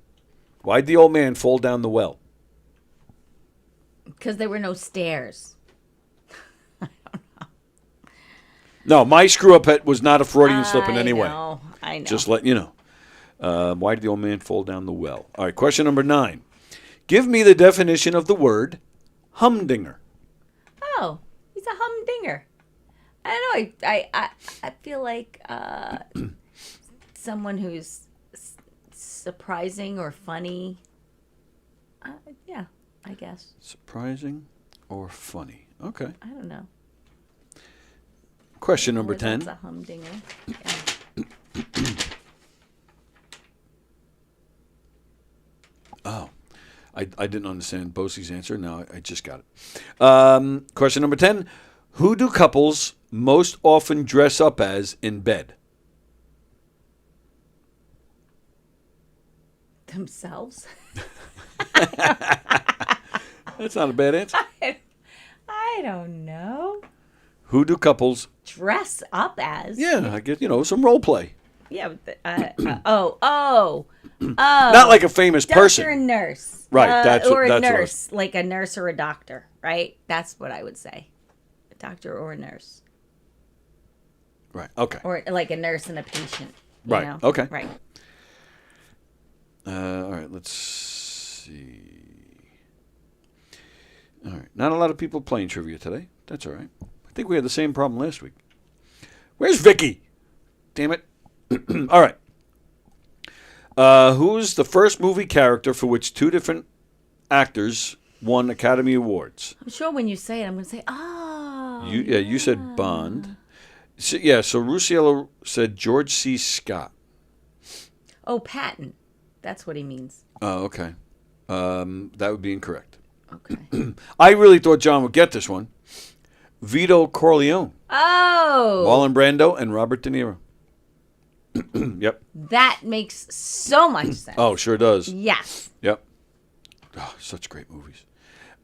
Why did the old man fall down the well? Because there were no stairs. No, my screw up was not a Freudian slip in any way. I know. Just letting you know. Why did the old man fall down the well? All right, question number 9. Give me the definition of the word humdinger. Oh, he's a humdinger. I don't know. I feel like someone who's surprising or funny. Yeah, I guess. Surprising or funny? Okay. I don't know. Question number Whether 10. that's a humdinger. Yeah. Oh, I didn't understand Bosie's answer. Now I just got it. Question number 10. Who do couples most often dress up as in bed? Themselves. That's not a bad answer. I don't know. Who do couples? Dress up as. Yeah, I guess, some role play. Yeah. Oh. Not like a famous person. Doctor and nurse. Right, that's or a what I was- nurse, like a nurse or a doctor, right? That's what I would say. A doctor or a nurse. Right. Okay. Or like a nurse and a patient. You Right, know? okay. Right. All right, let's see. All right. Not a lot of people playing trivia today. That's all right. I think we had the same problem last week. Where's Vicky? Damn it. All right. Who's the first movie character for which 2 different actors won Academy Awards? I'm sure when you say it, I'm going to say, oh. You said Bond. So Rusiello said George C. Scott. Oh, Patton. That's what he means. Oh, okay. That would be incorrect. Okay. I really thought John would get this one. Vito Corleone. Oh. Marlon Brando and Robert De Niro. Yep. That makes so much sense. Oh, sure does. Yes. Yep. Oh, such great movies.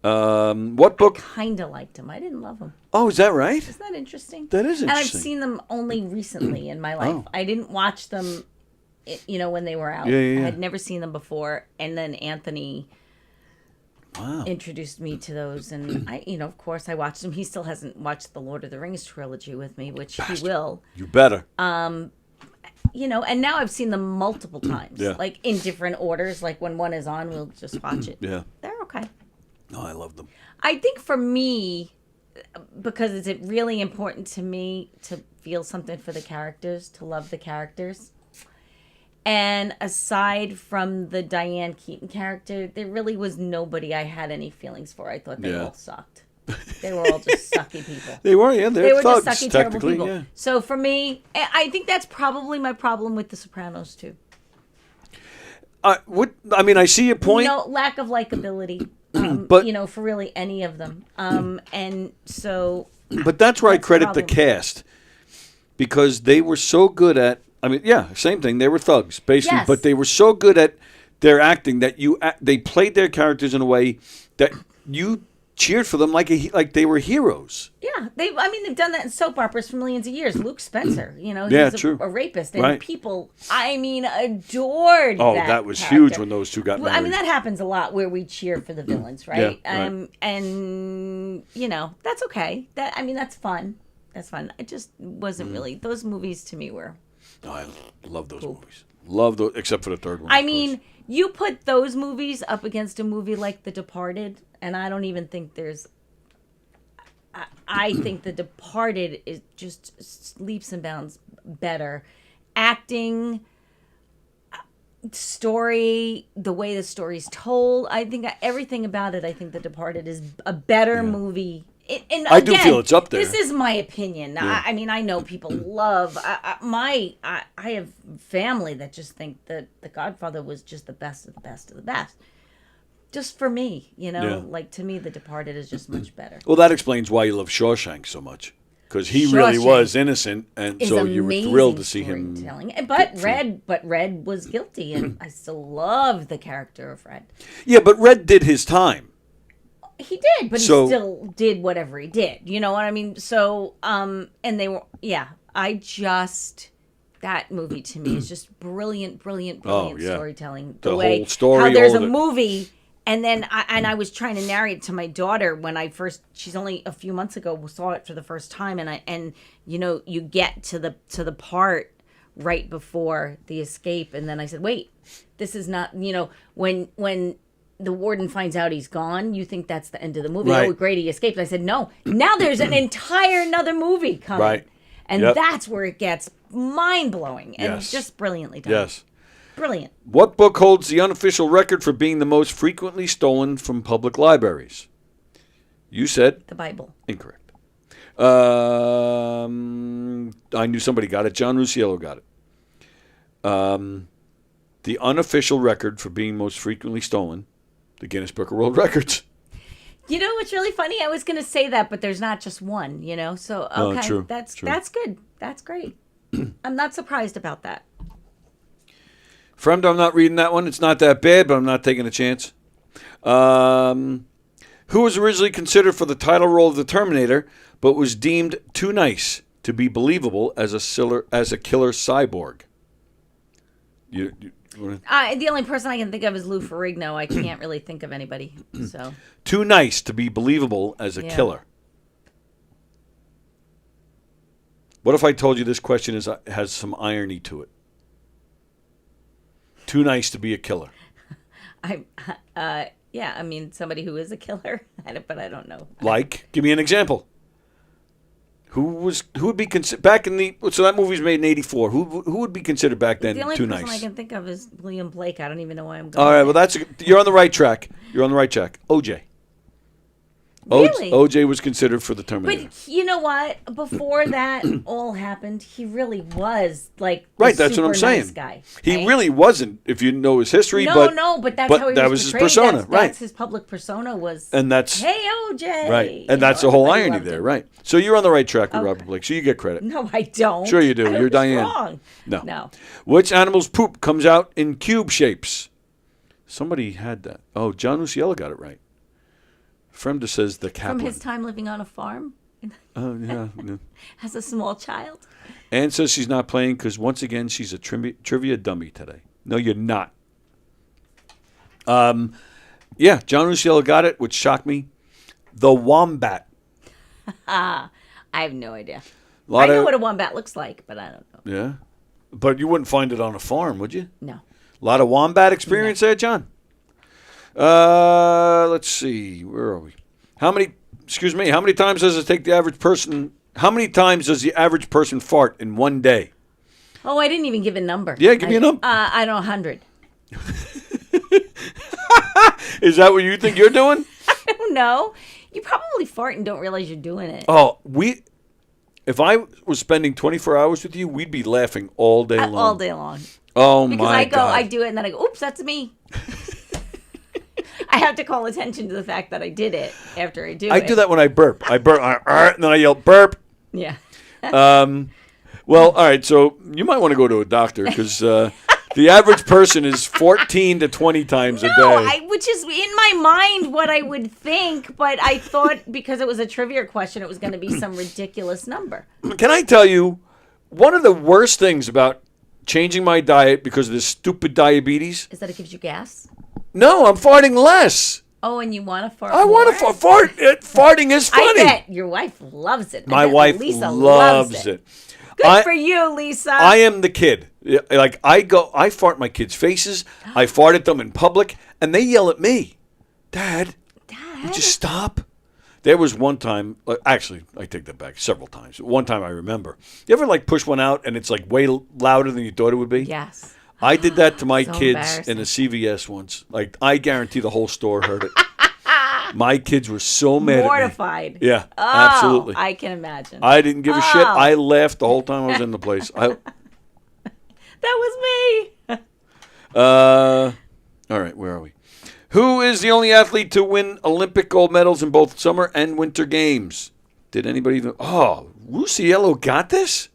What book? Kind of liked him. I didn't love him. Oh, is that right? Isn't that interesting? That is And I've interesting. seen them only recently in my life. Oh. I didn't watch them, when they were out. Yeah. I had never seen them before. And then Anthony introduced me to those. And I, of course, I watched them. He still hasn't watched the Lord of the Rings trilogy with me, which he will. You better. And now I've seen them multiple times. Yeah. Like in different orders. Like when one is on, we'll just watch it. Yeah. They're okay. No, I love them. I think for me, because it's really important to me to feel something for the characters, to love the characters. And aside from the Diane Keaton character, there really was nobody I had any feelings for. I thought they all sucked. They were all just sucky people. They were, yeah. They were thugs, just sucky, terrible technically, people. yeah. So for me, I think that's probably my problem with The Sopranos too. I see your point. Lack of likability. But for really any of them. And so. But that's where I credit the problem. cast, because they were so good at. Same thing. They were thugs, basically, Yes. but they were so good at their acting that they played their characters in a way that you cheered for them like they were heroes. Yeah, they've done that in soap operas for millions of years. Luke Spencer, Yeah, he's true. a rapist, and Right. people, adored. Oh, that that was character. huge when those two got Well, married. that happens a lot where we cheer for the villains, right? Yeah, right. And that's okay. That's fun. That's fun. It just wasn't really. Those movies to me were. Oh, I love those movies. Love those, except for the third one. You put those movies up against a movie like The Departed, and I don't even think there's. I think The Departed is just leaps and bounds better. Acting, story, the way the story's told. I think everything about it. I think The Departed is a better movie. And I do feel it's up there. This is my opinion. Yeah. I know people love. I have family that just think that The Godfather was just the best of the best of the best. Just for me, like to me, The Departed is just much better. Well, that explains why you love Shawshank so much, because he really Shawshank was innocent, and Is so you were amazing thrilled to see him. storytelling. But Red was guilty, and I still love the character of Red. Yeah, but Red did his time. He did, but So- he still did whatever he did. You know what I mean? So, and they were, that movie to me is just brilliant yeah. storytelling. The way whole story, how there's all a of it. movie, and then I was trying to narrate to my daughter when she's only a few months ago saw it for the first time, and you get to the part right before the escape, and then I said, wait, this is not, when the warden finds out he's gone, you think that's the end of the movie. Right. Oh, great, he escaped. I said, no. Now there's an entire another movie coming. Right. And Yep. that's where it gets mind-blowing and Yes. just brilliantly done. Yes. Brilliant. What book holds the unofficial record for being the most frequently stolen from public libraries? You said The Bible. incorrect. I knew somebody got it. John Rusiello got it. The unofficial record for being most frequently stolen, the Guinness Book of World Records. You know what's really funny? I was going to say that, but there's not just one, So, okay, true, that's true. good. That's great. I'm not surprised about that. Friend, I'm not reading that one. It's not that bad, but I'm not taking a chance. Who was originally considered for the title role of the Terminator, but was deemed too nice to be believable as a killer cyborg? You wanna- The only person I can think of is Lou Ferrigno. I can't really think of anybody. So Too nice to be believable as a Yeah. killer. What if I told you this question has some irony to it? Too nice to be a killer. somebody who is a killer, but I don't know. Like, give me an example. Who would be considered back in so that movie was made in '84. Who would be considered back then The only too person nice? I can think of is William Blake. I don't even know why I'm going. All right, there. well you're on the right track. You're on the right track. OJ. Really? OJ was considered for the Terminator. But you know what? Before that all happened, he really was like the Right, that's what I'm super saying. nice guy. He right? really wasn't, if you know his history. No, but but that's how he that was his portrayed. persona, That's, right? That's his public persona was. And that's hey OJ. right, You and that's the whole everybody irony loved there, him. right? So you're on the right track with Robert Blake. So you get credit. No, I don't. Sure you do. I You're was Diane. Wrong. No. Which animal's poop comes out in cube shapes? Somebody had that. Oh, John Luciello got it right. Fremda says the Kaplan. From his time living on a farm Oh, yeah. as a small child. Ann says she's not playing because, once again, she's a trivia dummy today. No, you're not. Yeah, John Luciello got it, which shocked me. The wombat. I have no idea. I know what a wombat looks like, but I don't know. Yeah. But you wouldn't find it on a farm, would you? No. A lot of wombat experience there, John? Let's see. Where are we? How many times does it take the average person? How many times does the average person fart in one day? Oh, I didn't even give a number. Yeah, give me a number. I don't know, 100. Is that what you think you're doing? I don't know. You probably fart and don't realize you're doing it. Oh, if I was spending 24 hours with you, we'd be laughing all day long. All day long. Oh, Because my I go, God. I do it, and then I go, oops, that's me. I have to call attention to the fact that I did it after I do it. I do that when I burp. I burp, and then I yell, burp. Yeah. Well, all right, so you might want to go to a doctor because the average person is 14 to 20 times a day. Which is in my mind what I would think, but I thought because it was a trivia question, it was going to be some ridiculous number. Can I tell you, one of the worst things about changing my diet because of this stupid diabetes? Is that it gives you gas? No, I'm farting less. Oh, and you want to fart I want to fart. Farting is funny. I bet your wife loves it. My wife Lisa loves it. Good for you, Lisa. I am the kid. Like I fart my kids' faces. I fart at them in public, and they yell at me, "Dad, would you stop?" There was one time. Actually, I take that back. Several times. One time I remember. You ever push one out and it's way louder than you thought it would be? Yes. I did that to my So kids in a CVS once. I guarantee the whole store heard it. My kids were so mad Mortified. at me. Yeah, Oh, absolutely. I can imagine. I didn't give a shit. I laughed the whole time I was in the place. That was me. All right, where are we? Who is the only athlete to win Olympic gold medals in both summer and winter games? Did anybody even... Oh, Luciello got this?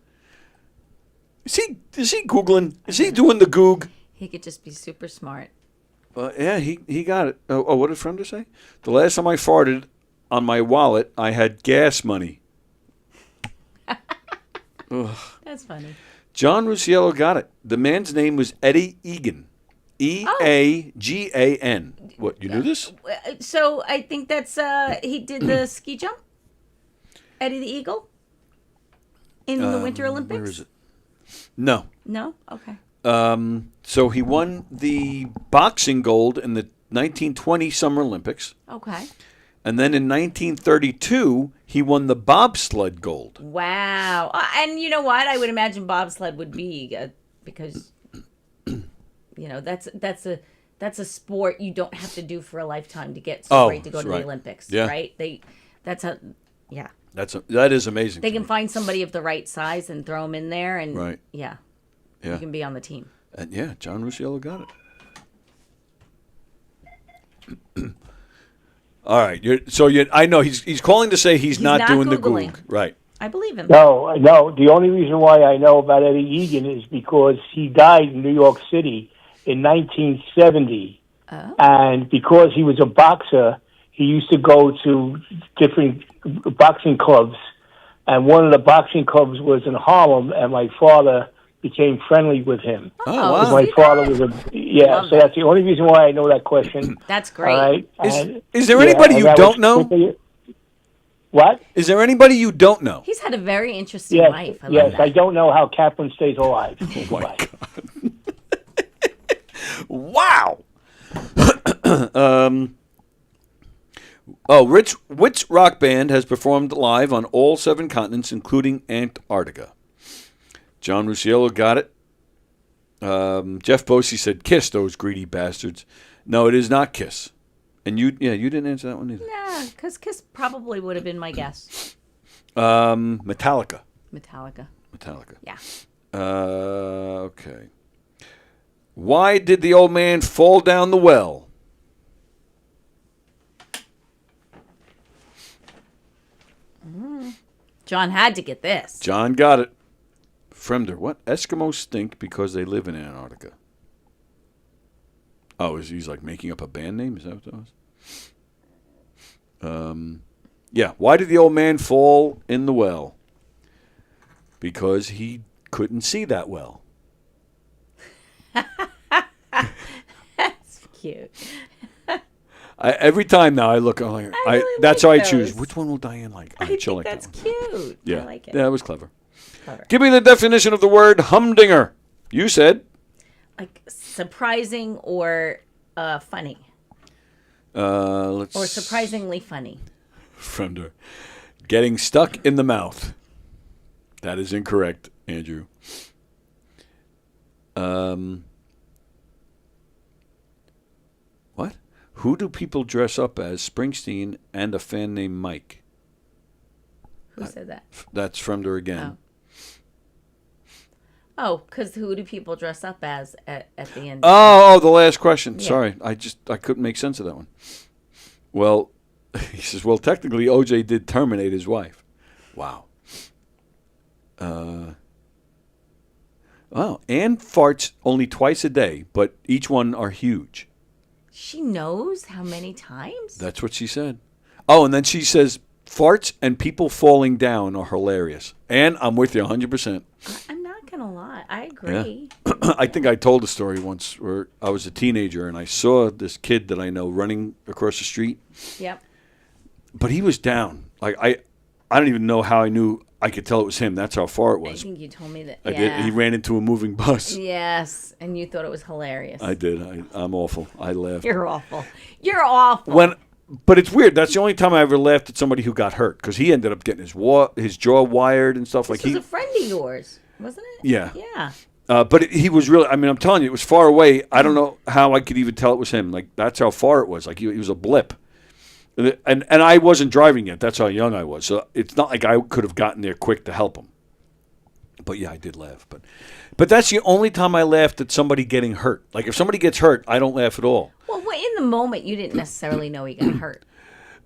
Is he Googling? Is he doing the Goog? He could just be super smart. Yeah, he got it. Oh, what did Fremda say? The last time I farted on my wallet, I had gas money. That's funny. John Luciello got it. The man's name was Eddie Egan. Eagan. What, you knew this? So I think that's he did the ski jump. Eddie the Eagle in the Winter Olympics. Where is it? No. No. Okay. So he won the boxing gold in the 1920 Summer Olympics. Okay. And then in 1932, he won the bobsled gold. Wow. And you know what? I would imagine bobsled would be because that's a sport you don't have to do for a lifetime to get so great to go to the Olympics, right? That is amazing. They can find somebody of the right size and throw them in there, and yeah, you can be on the team. And yeah, John Luciello got it. All right, I know he's calling to say he's not doing Googling. the Goog, right? I believe him. No. The only reason why I know about Eddie Egan is because he died in New York City in 1970. Oh. And because he was a boxer, he used to go to different boxing clubs. And one of the boxing clubs was in Harlem, and my father became friendly with him. Oh, wow. Because my father was Love so that's the only reason why I know that question. That's great. All right? Is there anybody you don't know? What? Is there anybody you don't know? He's had a very interesting Yes, life. I love yes. that. I don't know how Kaplan stays alive. Oh my God! Wow. Which rock band has performed live on all 7 continents, including Antarctica? John Luciello got it. Jeff Bosey said, "Kiss, those greedy bastards." No, it is not Kiss. And you didn't answer that one either. Nah, because Kiss probably would have been my guess. Metallica. Metallica. Yeah. Okay. Why did the old man fall down the well? John had to get this. John got it. Fremder, what? Eskimos stink because they live in Antarctica. Oh, he's like making up a band name? Is that what that was? Yeah. Why did the old man fall in the well? Because he couldn't see that well. That's cute. Every time now I look, I'm like, I really that's like how I choose. those. Which one will Diane like? I think like that's that one. cute. Yeah. I like it. Yeah, that was clever. Clever. Give me the definition of the word humdinger. You said. Like surprising or funny. Or surprisingly funny. Fremder. Getting stuck in the mouth. That is incorrect, Andrew. What? Who do people dress up as Springsteen and a fan named Mike? Who said that? That's Fremder again. Oh, because who do people dress up as at the end? Oh, the last question. Yeah. Sorry, I couldn't make sense of that one. Well, he says, well, technically, OJ did terminate his wife. Wow. Wow. Ann farts only twice a day, but each one are huge. She knows how many times? That's what she said. Oh, and then she says, farts and people falling down are hilarious. And I'm with you 100%. I'm not going to lie. I agree. Yeah. I think I told a story once where I was a teenager and I saw this kid that I know running across the street. Yep. But he was down. Like I don't even know how I knew. I could tell it was him. That's how far it I was. think you told me that. I Yeah. did. He ran into a moving bus. Yes, and you thought it was hilarious. I did. I'm awful. I laughed. You're awful. You're awful. But it's weird. That's the only time I ever laughed at somebody who got hurt because he ended up getting his jaw wired and stuff. This was a friend of yours, wasn't it? Yeah. Yeah. But he was really. I mean, I'm telling you, it was far away. I don't know how I could even tell it was him. Like that's how far it was. Like he was a blip. And I wasn't driving yet. That's how young I was. So it's not like I could have gotten there quick to help him. But yeah, I did laugh. But that's the only time I laughed at somebody getting hurt. Like if somebody gets hurt, I don't laugh at all. Well, in the moment, you didn't necessarily know he got hurt.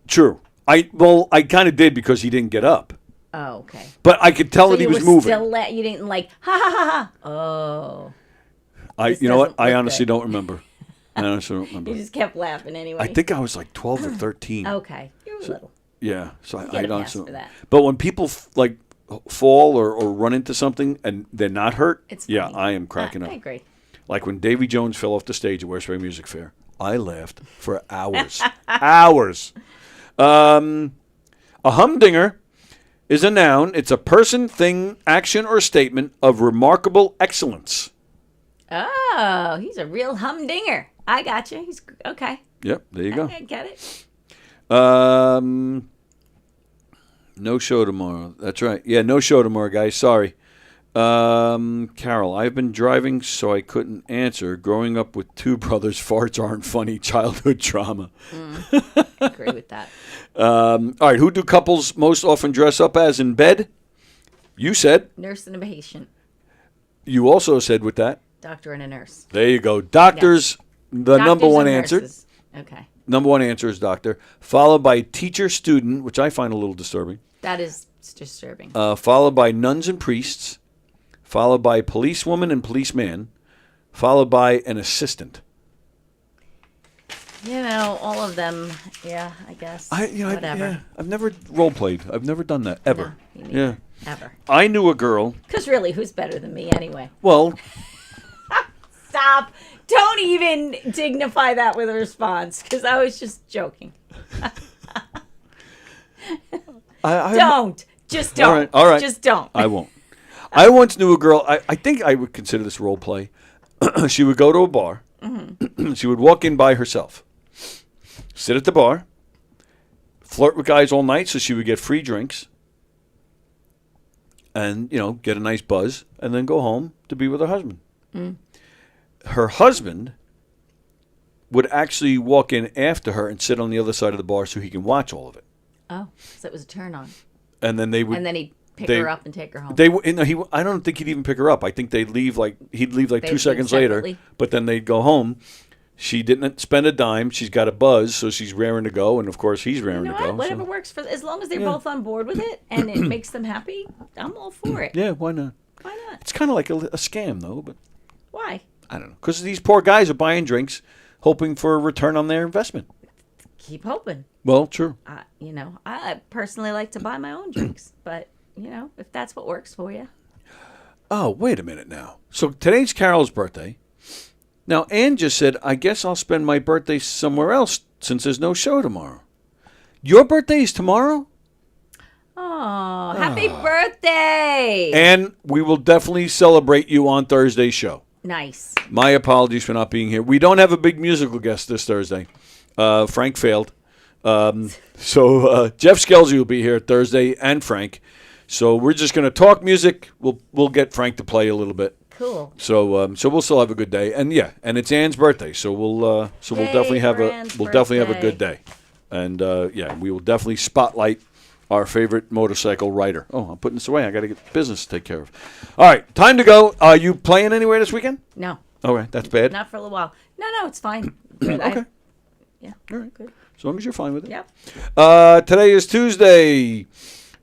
True. I kind of did because he didn't get up. Oh, okay. But I could tell that he was moving. Still you didn't like ha ha ha ha. Oh. You know what? doesn't I look honestly good. don't remember. I honestly don't remember. You just kept laughing anyway. I think I was like 12 or 13. Okay, you're little. Yeah. So You I get a pass honestly. for that. But when people fall or run into something and they're not hurt, It's yeah, funny. I am cracking up. I agree. Like when Davy Jones fell off the stage at Westbury Music Fair, I laughed for hours. Hours. A humdinger is a noun. It's a person, thing, action, or statement of remarkable excellence. Oh, he's a real humdinger. I got you. He's okay. Yep, there you go. I get it. No show tomorrow. That's right. Yeah, no show tomorrow, guys. Sorry. Carol, I've been driving, so I couldn't answer. Growing up with two brothers, farts aren't funny. Childhood trauma. Agree with that. All right, who do couples most often dress up as in bed? You said. Nurse and a patient. You also said with that. Doctor and a nurse. There you go. Doctors, the number Doctors one and answer. nurses. Okay. Number one answer is doctor, followed by teacher, student, which I find a little disturbing. That is disturbing. Followed by nuns and priests, followed by policewoman and policeman, followed by an assistant. You know, all of them. Yeah, I guess. Whatever. I've never role played. I've never done that ever. No, me neither. Yeah. Ever. I knew a girl. Because really, who's better than me anyway? Well, Stop. Don't even dignify that with a response, because I was just joking. Don't. Just don't. All right. Just don't. I won't. I once knew a girl. I think I would consider this role play. She would go to a bar. Mm-hmm. She would walk in by herself, sit at the bar, flirt with guys all night, so she would get free drinks, and get a nice buzz, and then go home to be with her husband. Mm. Her husband would actually walk in after her and sit on the other side of the bar so he can watch all of it. Oh, so it was a turn on. And then they would. And then he'd pick her up and take her home. I don't think he'd even pick her up. I think he'd leave like 2 seconds later, separately. but then they'd go home. She didn't spend a dime. She's got a buzz, so she's raring to go, and of course he's raring You know to go. what? Whatever so. works for, as long as they're both on board with it and it makes them happy, I'm all for it. Yeah, why not? Why not? It's kind of like a scam, though, but Why? I don't know. Because these poor guys are buying drinks, hoping for a return on their investment. Keep hoping. Well, true. I personally like to buy my own drinks, but if that's what works for you. Oh, wait a minute now. So today's Carol's birthday. Now, Ann just said, I guess I'll spend my birthday somewhere else since there's no show tomorrow. Your birthday is tomorrow? Oh, happy birthday! And we will definitely celebrate you on Thursday's show. Nice. My apologies for not being here. We don't have a big musical guest this Thursday. Frank failed. So Jeff Skelzy will be here Thursday and Frank. So we're just going to talk music. We'll get Frank to play a little bit. Cool. So we'll still have a good day, and it's Ann's birthday, so we'll definitely have a good day, and we will definitely spotlight our favorite motorcycle rider. Oh, I'm putting this away. I got to get business to take care of. All right, time to go. Are you playing anywhere this weekend? No. Okay, that's bad. Not for a little while. No, it's fine. Good. Okay. Yeah. All right. Good. As long as you're fine with it. Yep. Today is Tuesday.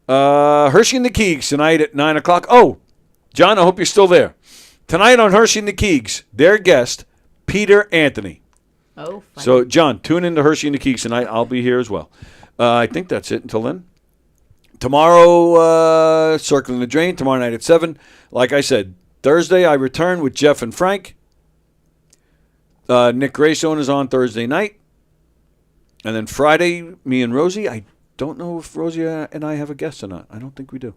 Hershey and the Keegs tonight at 9 o'clock. Oh, John, I hope you're still there. Tonight on Hershey and the Keegs, their guest, Peter Anthony. Oh, funny. So, John, tune in to Hershey and the Keegs tonight. I'll be here as well. I think that's it until then. Tomorrow, Circling the Drain, tomorrow night at 7. Like I said, Thursday I return with Jeff and Frank. Nick Grayson is on Thursday night. And then Friday, me and Rosie. I don't know if Rosie and I have a guest or not. I don't think we do.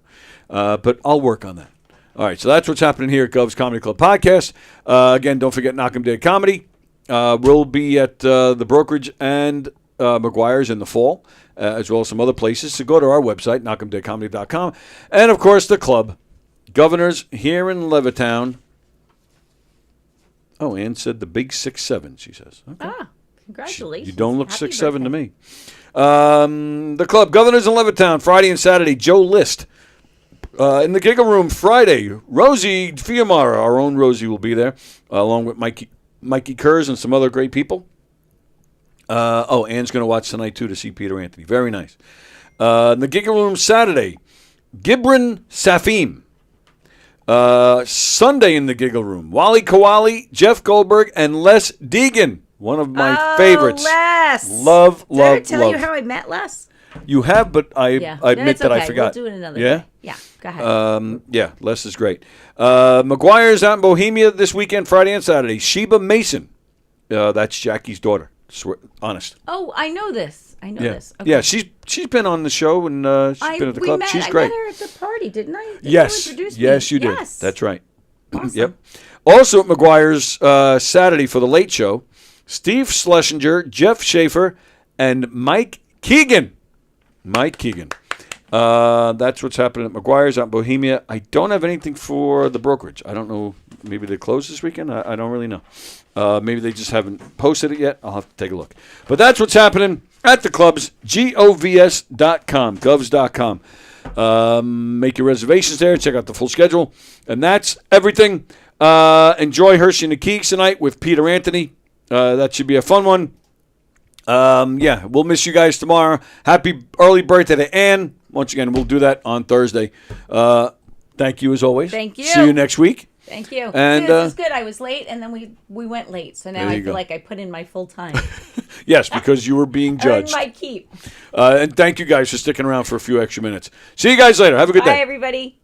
But I'll work on that. All right, so that's what's happening here at Gov's Comedy Club Podcast. Again, don't forget Knock'em Dead Comedy. We'll be at the Brokerage and McGuire's in the fall, as well as some other places. So go to our website, knockemdeadcomedy.com. And, of course, the club, Governors here in Levittown. Oh, Ann said the big 6'7", she says. Okay. Congratulations. You don't look Happy 6'7" to birthday. me. The club, Governors in Levittown, Friday and Saturday, Joe List. In the Giggle Room Friday, Rosie Fiamara, our own Rosie, will be there, along with Mikey Kurz and some other great people. Ann's going to watch tonight, too, to see Peter Anthony. Very nice. In the Giggle Room Saturday, Gibran Safim. Sunday in the Giggle Room, Wally Kawali, Jeff Goldberg, and Les Deegan. One of my favorites. Les! Love. Did I tell you how I met Les? You have, but I admit that I forgot. We'll do it another day. Yeah, go ahead. Les is great. McGuire's out in Bohemia this weekend, Friday and Saturday. Sheba Mason. That's Jackie's daughter. Honest. Oh, I know this. Okay. Yeah, she's been on the show, and she's been at the club. She's great. I met her at the party, didn't I? Yes. You introduced Yes, me? you did. Yes. That's right. Awesome. Yep. Also at McGuire's Saturday for the Late Show, Steve Schlesinger, Jeff Schaefer, and Mike Keegan. That's what's happening at McGuire's out in Bohemia. I don't have anything for the Brokerage. I don't know. Maybe they closed this weekend. I don't really know. Maybe they just haven't posted it yet. I'll have to take a look. But that's what's happening at the clubs, govs.com, govs.com. Make your reservations there. Check out the full schedule. And that's everything. Enjoy Hershey and the Keegs tonight with Peter Anthony. That should be a fun one. We'll miss you guys tomorrow. Happy early birthday to Ann. Once again, we'll do that on Thursday. Thank you as always. Thank you. See you next week. Thank you. And this is good. I was late, and then we went late, so now I feel like I put in my full time. Yes, because you were being judged. Earned my keep. And thank you guys for sticking around for a few extra minutes. See you guys later. Have a good day. Bye, everybody.